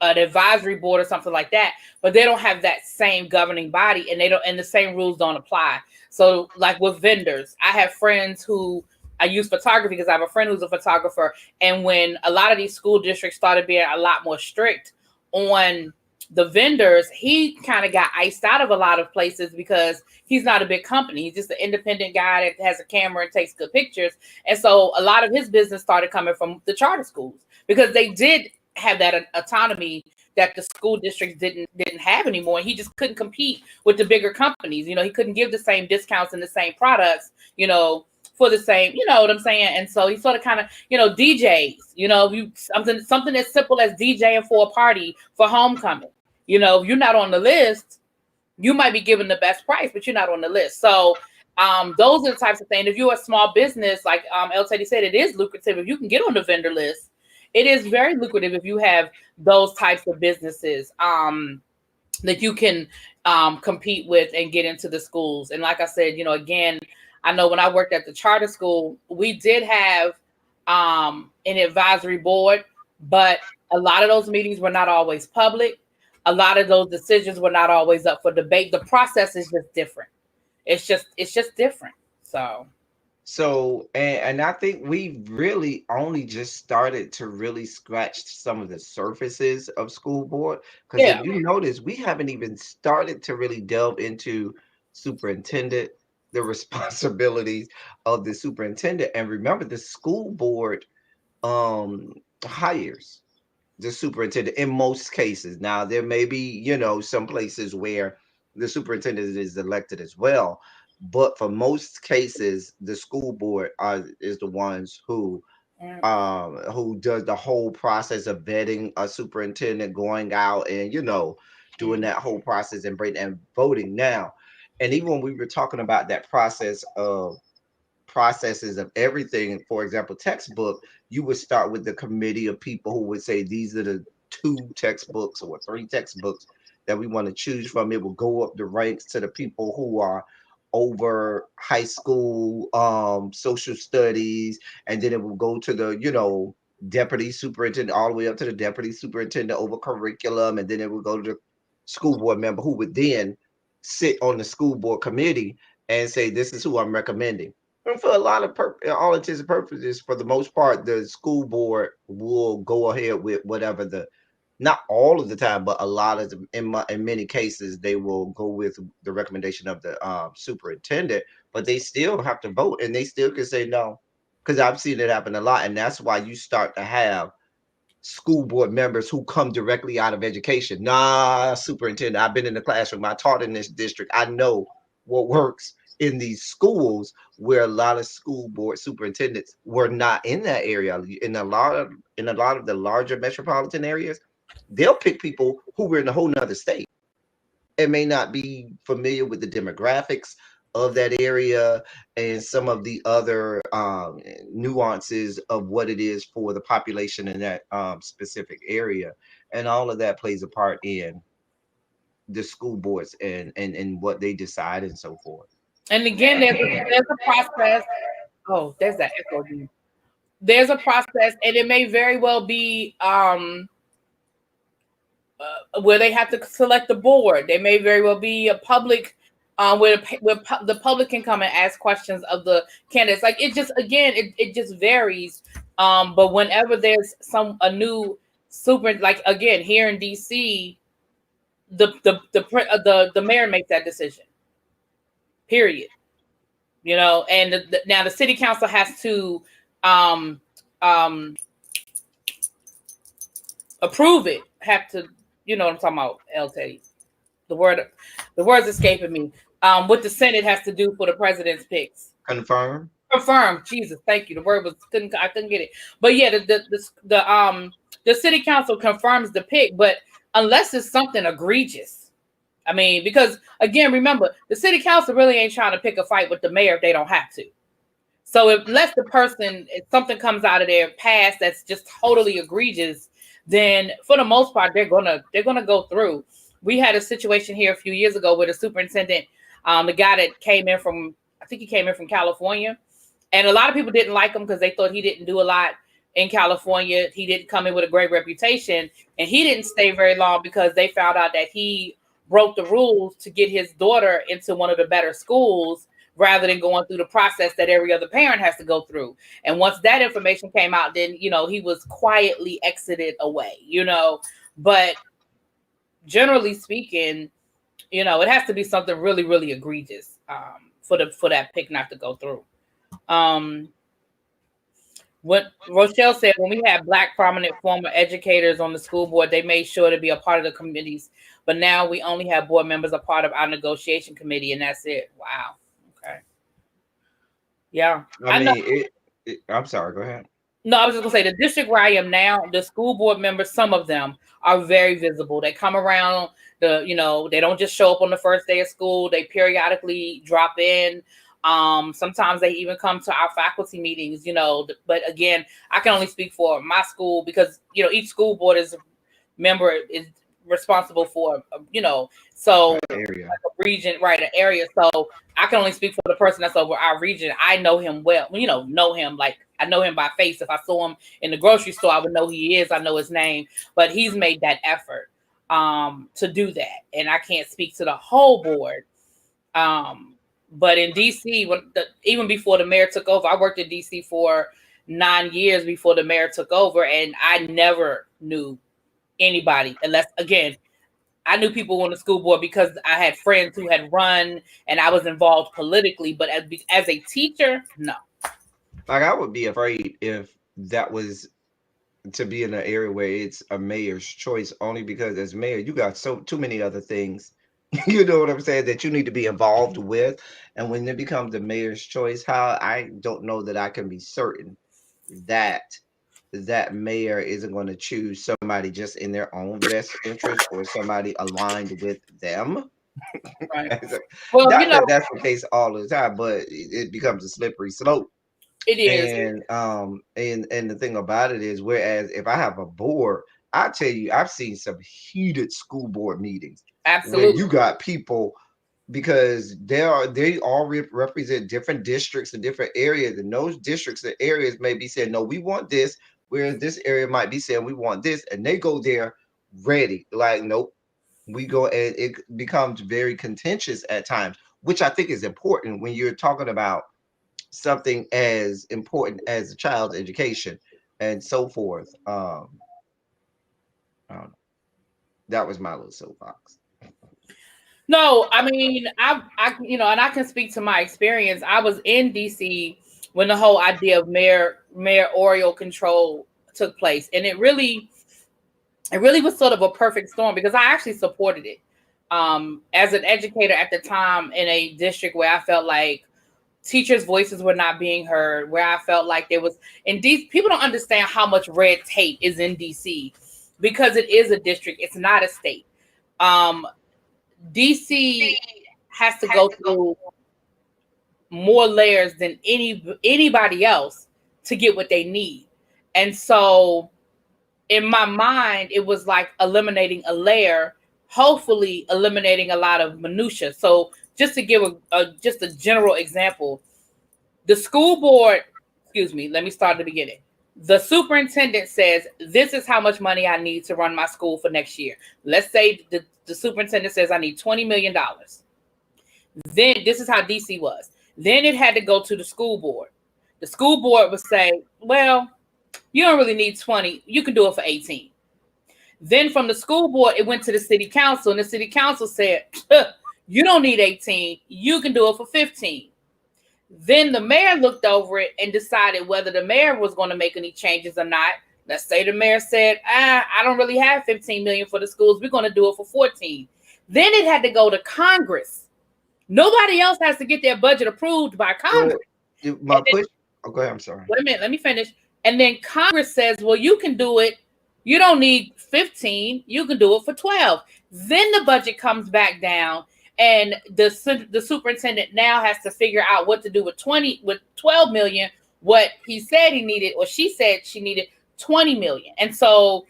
an advisory board or something like that, but they don't have that same governing body, and they don't, and the same rules don't apply. So like with vendors, I have friends who I use photography because I have a friend who's a photographer. And when a lot of these school districts started being a lot more strict on the vendors, he kind of got iced out of a lot of places because he's not a big company. He's just an independent guy that has a camera and takes good pictures. And so a lot of his business started coming from the charter schools because they did have that autonomy that the school districts didn't have anymore. And he just couldn't compete with the bigger companies. He couldn't give the same discounts and the same products, for the same, you know what I'm saying? And so he sort of kind of, DJs, something as simple as DJing for a party for homecoming. If you're not on the list, you might be given the best price, but you're not on the list. So those are the types of things. If you're a small business, like El Teddy said, it is lucrative. If you can get on the vendor list, it is very lucrative if you have those types of businesses that you can compete with and get into the schools. And like I said, again, I know when I worked at the charter school, we did have an advisory board, but a lot of those meetings were not always public. A lot of those decisions were not always up for debate. The process is just different. It's just different. So, and I think we really only just started to really scratch some of the surfaces of school board. Because if Yeah. you notice, we haven't even started to really delve into superintendent, the responsibilities of the superintendent. And remember, the school board hires the superintendent in most cases. Now, there may be, some places where the superintendent is elected as well, but for most cases, the school board is the ones who does the whole process of vetting a superintendent, going out and doing that whole process and bring and voting now. And even when we were talking about that processes of everything, for example, textbook, you would start with the committee of people who would say these are the 2 textbooks or 3 textbooks that we want to choose from. It will go up the ranks to the people who are over high school social studies, and then it will go to the deputy superintendent, all the way up to the deputy superintendent over curriculum, and then it will go to the school board member who would then sit on the school board committee and say, this is who I'm recommending. And for a lot of all intents and purposes, for the most part, the school board will go ahead with whatever not all of the time, but a lot of them, in many cases, they will go with the recommendation of the superintendent. But they still have to vote, and they still can say no, because I've seen it happen a lot, and that's why you start to have school board members who come directly out of education. Nah, superintendent, I've been in the classroom. I taught in this district. I know what works in these schools where a lot of school board superintendents were not in that area. In a lot of the larger metropolitan areas, they'll pick people who were in a whole nother state and may not be familiar with the demographics of that area and some of the other nuances of what it is for the population in that specific area. And all of that plays a part in the school boards and what they decide and so forth. And again, there's a process. Oh, there's that echo. Dude. There's a process, and it may very well be where they have to select the board. There may very well be a public where the public can come and ask questions of the candidates. Like it just again, it just varies. But whenever there's a new super, like again here in DC, the mayor makes that decision. Period. You know, and now the city council has to approve it. Have to, you know what I'm talking about, L. Teddy. The word's escaping me. What the Senate has to do for the president's picks. Confirm. Jesus, thank you. The word I couldn't get it. But yeah, the city council confirms the pick, but unless it's something egregious. I mean, because again, remember, the city council really ain't trying to pick a fight with the mayor if they don't have to. So unless if something comes out of their past that's just totally egregious, then for the most part, they're gonna go through. We had a situation here a few years ago where the superintendent, the guy that came in from, I think he came in from California, and a lot of people didn't like him because they thought he didn't do a lot in California. He didn't come in with a great reputation, and he didn't stay very long because they found out that he broke the rules to get his daughter into one of the better schools rather than going through the process that every other parent has to go through. And once that information came out, then, you know, he was quietly exited away, you know. But generally speaking, you know, it has to be something really, really egregious for that pick not to go through. What Rochelle said, when we had Black prominent former educators on the school board, they made sure to be a part of the committees. But now we only have board members a part of our negotiation committee, and that's it. Wow. Okay. Yeah. I mean, I'm sorry. Go ahead. No, I was just gonna say the district where I am now, the school board members, some of them are very visible. They come around they don't just show up on the first day of school. They periodically drop in. Sometimes they even come to our faculty meetings, you know, but again, I can only speak for my school because, you know, each school board is responsible for, you know, so area. like a region, right, an area. So I can only speak for the person that's over our region. I know him well, you know him, like I know him by face. If I saw him in the grocery store, I would know who he is. I know his name, but he's made that effort to do that. And I can't speak to the whole board. But in DC, even before the mayor took over, I worked in DC for 9 years before the mayor took over, and I never knew anybody unless, again, I knew people on the school board because I had friends who had run and I was involved politically. But as a teacher, no. Like I would be afraid if that was to be in an area where it's a mayor's choice, only because as mayor, you got too many other things. You know what I'm saying, that you need to be involved with. And when it becomes the mayor's choice, how I don't know that I can be certain that that mayor isn't going to choose somebody just in their own best interest or somebody aligned with them. Right. Well, Not that that's the case all the time, but it becomes a slippery slope. It is. And the thing about it is, whereas if I have a board, I tell you, I've seen some heated school board meetings. Absolutely. Where you got people, because they all represent different districts and different areas, and those districts and areas may be saying, no, we want this, whereas this area might be saying we want this, and they go there ready, like, nope, we go, and it becomes very contentious at times, which I think is important when you're talking about something as important as a child's education and so forth. I don't know. That was my little soapbox. No, I mean, I and I can speak to my experience. I was in DC when the whole idea of mayoral control took place, and it really it really was sort of a perfect storm because I actually supported it. As an educator at the time in a district where I felt like teachers' voices were not being heard, where I felt like there was in DC, people don't understand how much red tape is in DC because it is a district, it's not a state. Um, DC has to go through more layers than anybody else to get what they need. And so in my mind, it was like eliminating a layer, hopefully eliminating a lot of minutia. So just to give just a general example, the school board, excuse me, let me start at the beginning. The superintendent says, this is how much money I need to run my school for next year. Let's say the superintendent says I need $20 million. Then this is how DC was. Then it had to go to the school board. The school board would say, well, you don't really need 20. You can do it for 18. Then from the school board, it went to the city council, and the city council said, you don't need 18. You can do it for 15. Then the mayor looked over it and decided whether the mayor was going to make any changes or not. Let's say the mayor said, I don't really have 15 million for the schools. We're going to do it for 14. Then it had to go to Congress. Nobody else has to get their budget approved by Congress. Go ahead. I'm sorry. Wait a minute. Let me finish. And then Congress says, well, you can do it. You don't need 15. You can do it for 12. Then the budget comes back down, and the superintendent now has to figure out what to do with 12 million, what he said he needed, or she said she needed 20 million. And so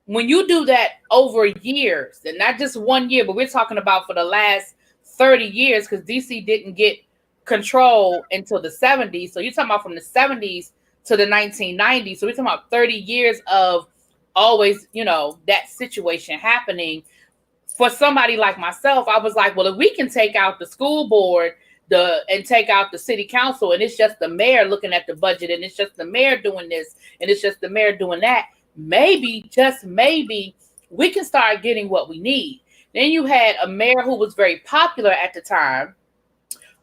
when you do that over years, and not just 1 year, but we're talking about for the last 30 years, because DC didn't get control until the 70s. So you're talking about from the 70s to the 1990s. So we're talking about 30 years of always, that situation happening. For somebody like myself, I was like, well, if we can take out the school board and take out the city council, and it's just the mayor looking at the budget, and it's just the mayor doing this, and it's just the mayor doing that, maybe, just maybe, we can start getting what we need. Then you had a mayor who was very popular at the time,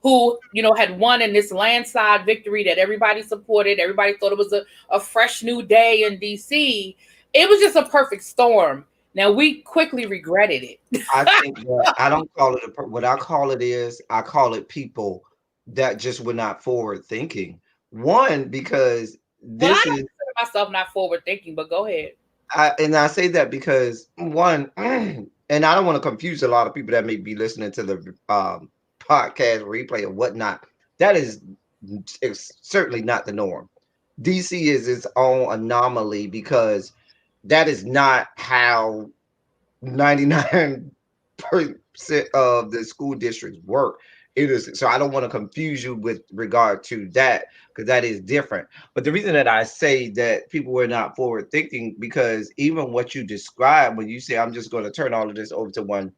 who, had won in this landslide victory that everybody supported. Everybody thought it was a fresh new day in DC. It was just a perfect storm. Now, we quickly regretted it. I think that I don't call it what I call it is, I call it people that just were not forward thinking. One, because I don't consider myself not forward thinking, but go ahead. I say that because one, and I don't want to confuse a lot of people that may be listening to the podcast replay or whatnot. That is certainly not the norm. DC is its own anomaly because that is not how 99% of the school districts work. It is, so I don't want to confuse you with regard to that, because that is different. But the reason that I say that people were not forward thinking, because even what you describe when you say I'm just going to turn all of this over to one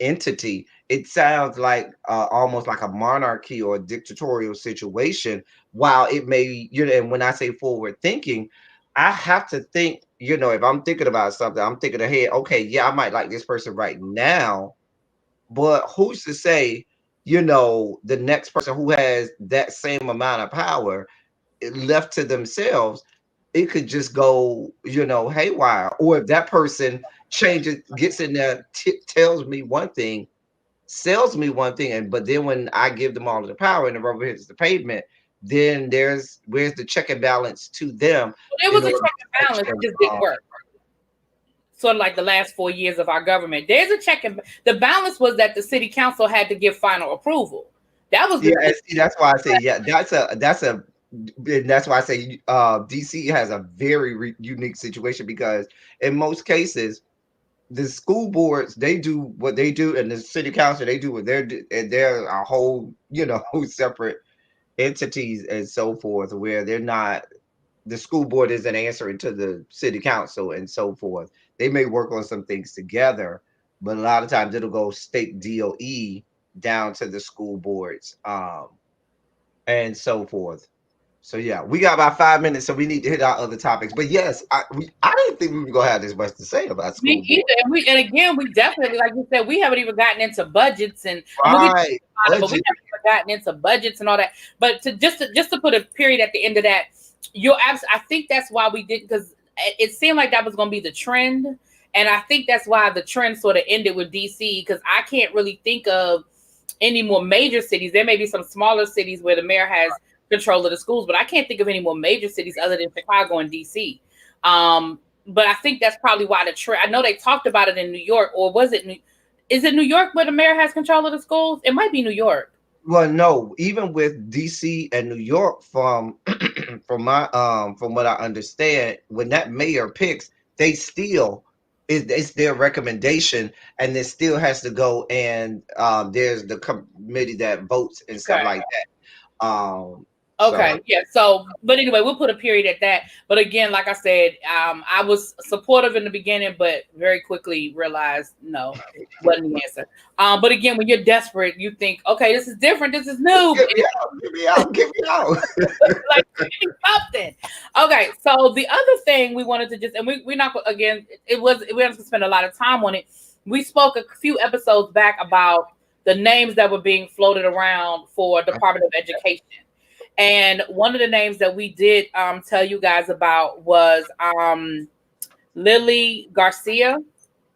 entity, it sounds like almost like a monarchy or a dictatorial situation. While it may, and when I say forward thinking, I have to think, if I'm thinking about something, I'm thinking ahead. Okay, yeah, I might like this person right now, but who's to say, the next person who has that same amount of power left to themselves, it could just go, haywire. Or if that person changes, gets in there, tells me one thing, sells me one thing, but then when I give them all of the power and the rubber hits the pavement, then where's the check and balance to them? There was a check and balance, it just didn't work. Sort of like the last 4 years of our government. There's a check and the balance was that the city council had to give final approval. That was that's why I say that's why I say DC has a very unique situation, because in most cases the school boards, they do what they do, and the city council, they do what they're a whole separate entities and so forth, where they're not, the school board isn't answering to the city council and so forth. They may work on some things together, but a lot of times it'll go state DOE down to the school boards and so forth. So yeah, we got about 5 minutes, so we need to hit our other topics. But yes, I didn't think we were gonna have this much to say about school. Me either. And again, we definitely, like you said, we haven't even gotten into budgets and right. But we haven't even gotten into budgets and all that. But just to put a period at the end of that, I think that's why we didn't, because it seemed like that was going to be the trend. And I think that's why the trend sort of ended with DC, because I can't really think of any more major cities. There may be some smaller cities where the mayor has control of the schools, but I can't think of any more major cities other than Chicago and DC. But I think that's probably why the trend. I know they talked about it in New York, or was it? Is it New York where the mayor has control of the schools? It might be New York. Well, no, even with DC and New York, from from what I understand, when that mayor picks, they still it's their recommendation, and it still has to go, and there's the committee that votes and stuff Okay. like that. Okay, yeah. So, but anyway, we'll put a period at that. But again, like I said, I was supportive in the beginning, but very quickly realized no, wasn't the answer. But again, when you're desperate, you think, okay, this is different. This is new. Get me out, get me out, get me out. Like something. Okay, so the other thing we wanted to just, and we're not again, we have to spend a lot of time on it. We spoke a few episodes back about the names that were being floated around for Department of Education. And one of the names that we did tell you guys about was Lily Garcia.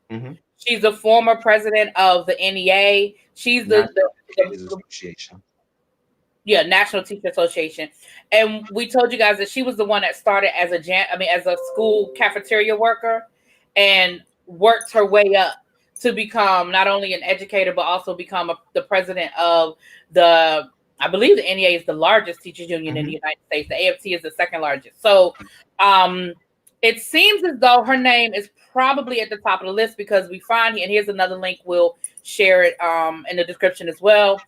Mm-hmm. She's the former president of the NEA. She's the Association. Yeah, National Teacher Association. And we told you guys that she was the one that started as as a school cafeteria worker, and worked her way up to become not only an educator but also become the president of the, I believe the NEA is the largest teachers union in the United States. The AFT is the second largest. So it seems as though her name is probably at the top of the list, because we find, and here's another link, we'll share it in the description as well.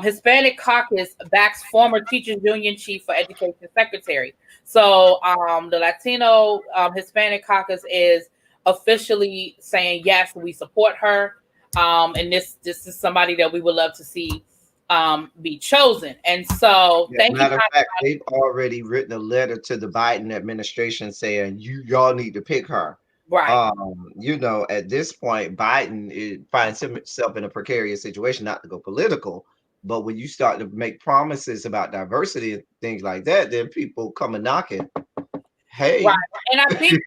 Hispanic Caucus backs former teachers union chief for education secretary. So the Latino Hispanic Caucus is officially saying, yes, we support her. And this is somebody that we would love to see be chosen. And so matter of fact, they've already written a letter to the Biden administration saying y'all need to pick her. Right. At this point, Biden finds himself in a precarious situation, not to go political, but when you start to make promises about diversity and things like that, then people come and knocking. Hey, right. And I think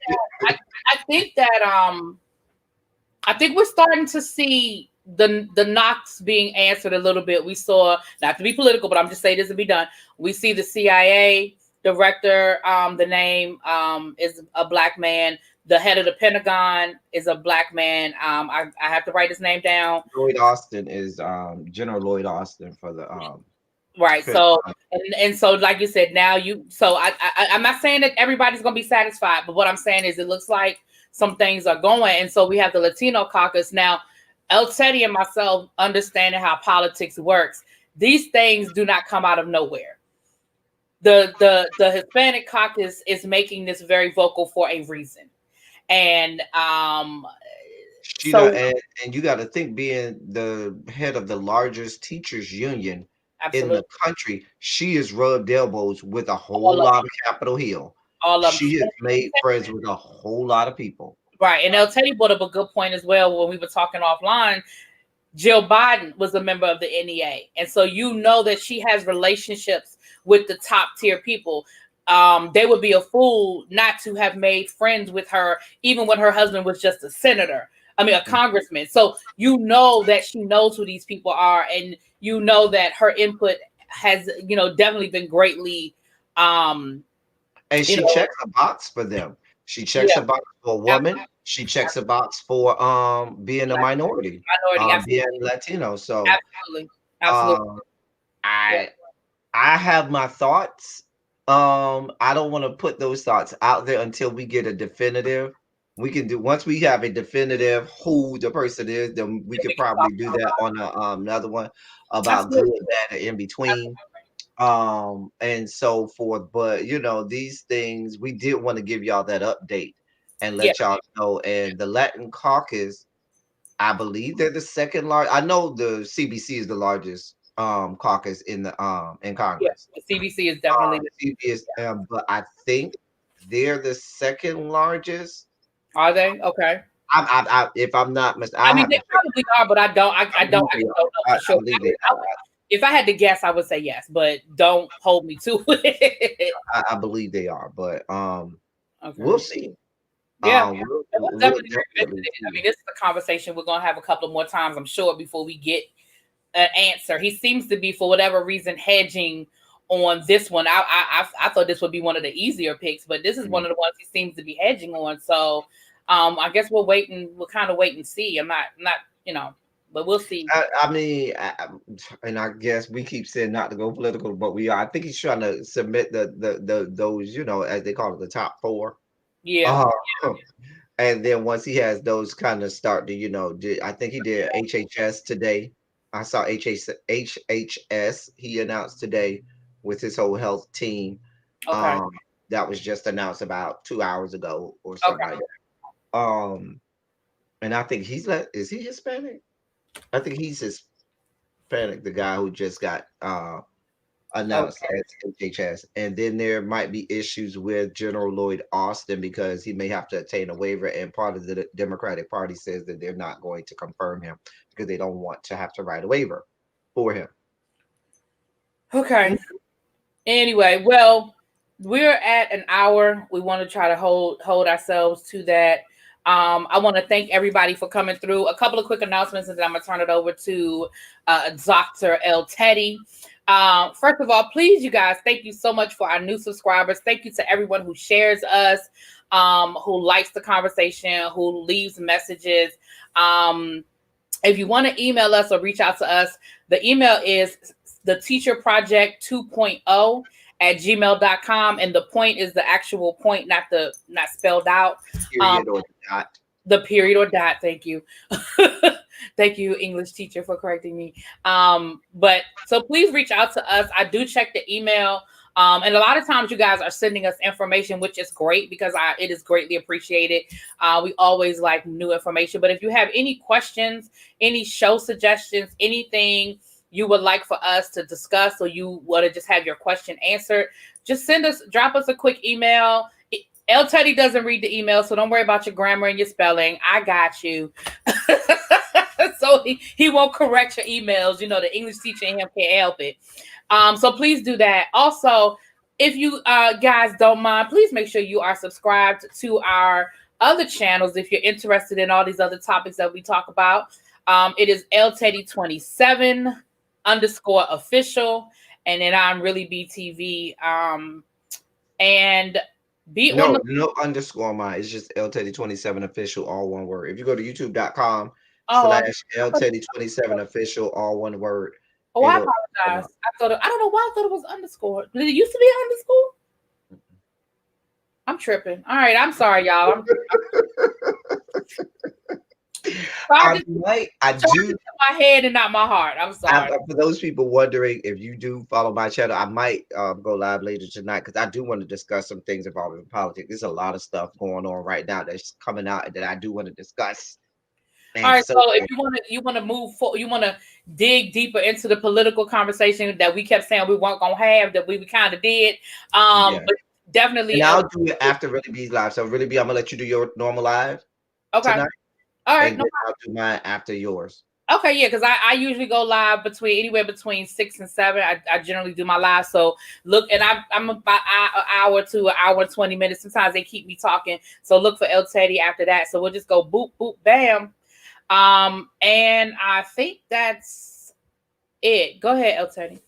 I think we're starting to see the knocks being answered a little bit. We saw, not to be political, but I'm just saying this to be done. We see the CIA director, the name is a black man. The head of the Pentagon is a black man. I have to write his name down. Lloyd Austin is General Lloyd Austin for the right. So and so, like you said, now I'm not saying that everybody's gonna be satisfied, but what I'm saying is it looks like some things are going. And so we have the Latino caucus now. El Teddy and myself understanding how politics works. These things do not come out of nowhere. The Hispanic caucus is making this very vocal for a reason. And and you got to think, being the head of the largest teachers union in the country, she has rubbed elbows with a whole lot of Capitol Hill. She has made friends with a whole lot of people. Right. And El Teddy brought up a good point as well when we were talking offline. Jill Biden was a member of the NEA. And so that she has relationships with the top tier people. They would be a fool not to have made friends with her, even when her husband was just a senator. A congressman. So that she knows who these people are, and that her input has, definitely been greatly and she checks a box for them. She checks a box for a woman. Absolutely. She checks a box for being a minority, being Latino. So absolutely. I have my thoughts. I don't want to put those thoughts out there until we get a definitive. Once we have a definitive who the person is, then we could probably do that on another one about good, bad, and in between. And so forth. But these things, we did want to give y'all that update and let y'all know. And the Latin caucus, I believe they're the second largest. I know the CBC is the largest caucus in Congress. The CBC is definitely but I think they're the second largest. Are they? Okay. If I'm not mistaken, they probably are, but I don't know for sure. If I had to guess, I would say yes, but don't hold me to it. I believe they are, but Okay. We'll see. Yeah. We'll We'll definitely revisit definitely it. I see. mean, this is a conversation we're gonna have a couple of more times, I'm sure, before we get an answer. He seems to be, for whatever reason, hedging on this one. I thought this would be one of the easier picks, but this is one of the ones he seems to be hedging on. So, I guess we'll wait and we'll kind of wait and see. I'm not, you know, but we'll see. I mean, and I guess we keep saying not to go political, but we are. I think he's trying to submit the those, as they call it, the top four. Yeah. Uh, and then once he has those kind of start to, I think he did HHS today. I saw HHS he announced today with his whole health team. Okay. Um, that was just announced about 2 hours ago or something like Okay. that. And I think is he Hispanic? I think he's Hispanic, the guy who just got announced Okay. as HHS. And then there might be issues with General Lloyd Austin because he may have to obtain a waiver. And part of the Democratic Party says that they're not going to confirm him because they don't want to have to write a waiver for him. Okay. Anyway, well, we're at an hour. We want to try to hold ourselves to that. I want to thank everybody for coming through. A couple of quick announcements, and then I'm gonna turn it over to Dr. L. Teddy. First of all, please, you guys, thank you so much for our new subscribers. Thank you to everyone who shares us, who likes the conversation, who leaves messages. If you want to email us or reach out to us, the email is the teacher project 2.0 at gmail.com. And the point is the actual point, not spelled out. Um, Period or not. the period or dot. Thank you. Thank you, English teacher, for correcting me. But so please reach out to us. I do check the email. And a lot of times you guys are sending us information, which is great because it is greatly appreciated. We always like new information. But if you have any questions, any show suggestions, anything you would like for us to discuss, or you want to just have your question answered, just drop us a quick email. L. Teddy doesn't read the email, so don't worry about your grammar and your spelling. I got you. So he won't correct your emails. The English teacher in him can't help it. So please do that. Also, if you guys don't mind, please make sure you are subscribed to our other channels if you're interested in all these other topics that we talk about. It is L Teddy 27 _ official, and then I'm really BTV. And be on the No underscore mine. It's just LTeddy27 official, all one word. If you go to youtube.com oh slash LTeddy27 official, all one word, I it'll come apologize. up. I don't know why I thought it was underscore. Did it used to be underscore? I'm tripping. All right, I'm sorry, y'all. I just I do. my head and not my heart. I'm sorry. For those people wondering, if you do follow my channel, I might go live later tonight because I do want to discuss some things involving politics. There's a lot of stuff going on right now that's coming out that I do want to discuss. All And right, so so if you want to move forward, you want to dig deeper into the political conversation that we kept saying we weren't gonna have, that we kind of did. yeah, But definitely. and I'll do it after Really B's live. So Really B, I'm gonna let you do your normal live Okay. tonight, All right. and No. then I'll do mine after yours. Okay, yeah, because I usually go live anywhere between 6 and 7. I generally do my live. So look, and I'm about an hour to an hour and 20 minutes. Sometimes they keep me talking. So look for El Teddy after that. So we'll just go boop, boop, bam. And I think that's it. Go ahead, El Teddy.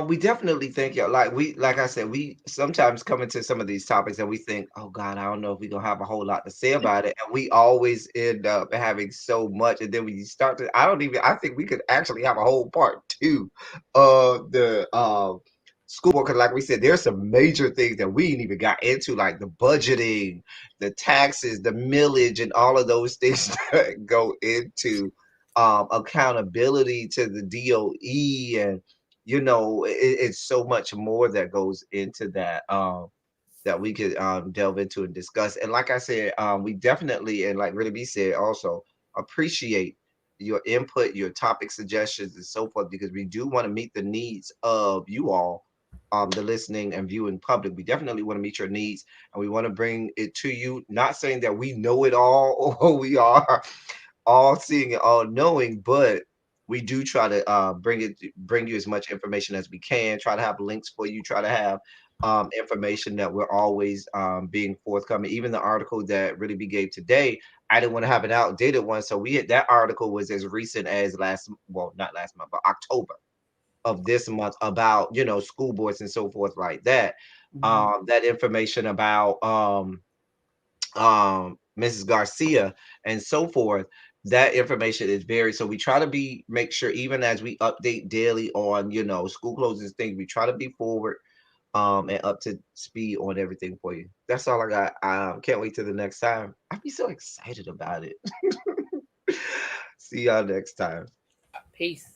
We definitely think, like I said, we sometimes come into some of these topics and we think, oh God, I don't know if we're gonna have a whole lot to say about it. And we always end up having so much. And then when you start to, I think we could actually have a whole part two of the school board. Cause like we said, there's some major things that we ain't even got into, like the budgeting, the taxes, the millage, and all of those things that go into accountability to the DOE and it's so much more that goes into that that we could delve into and discuss. And like I said, we definitely, and like Really B said, also appreciate your input, your topic suggestions, and so forth, because we do want to meet the needs of you all, the listening and viewing public. We definitely want to meet your needs, and we want to bring it to you. Not saying that we know it all or we are all seeing and all knowing, but we do try to bring you as much information as we can. Try to have links for you. Try to have information that we're always being forthcoming. Even the article that really be gave today, I didn't want to have an outdated one, so we had that article was as recent as well, not last month, but October of this month about school boards and so forth like that. Mhm. That information about Mrs. Garcia and so forth. That information is very so we try to make sure even as we update daily on school closings things, we try to be forward and up to speed on everything for you. That's all I got. Can't wait till the next time. I'll be so excited about it. See y'all next time. Peace.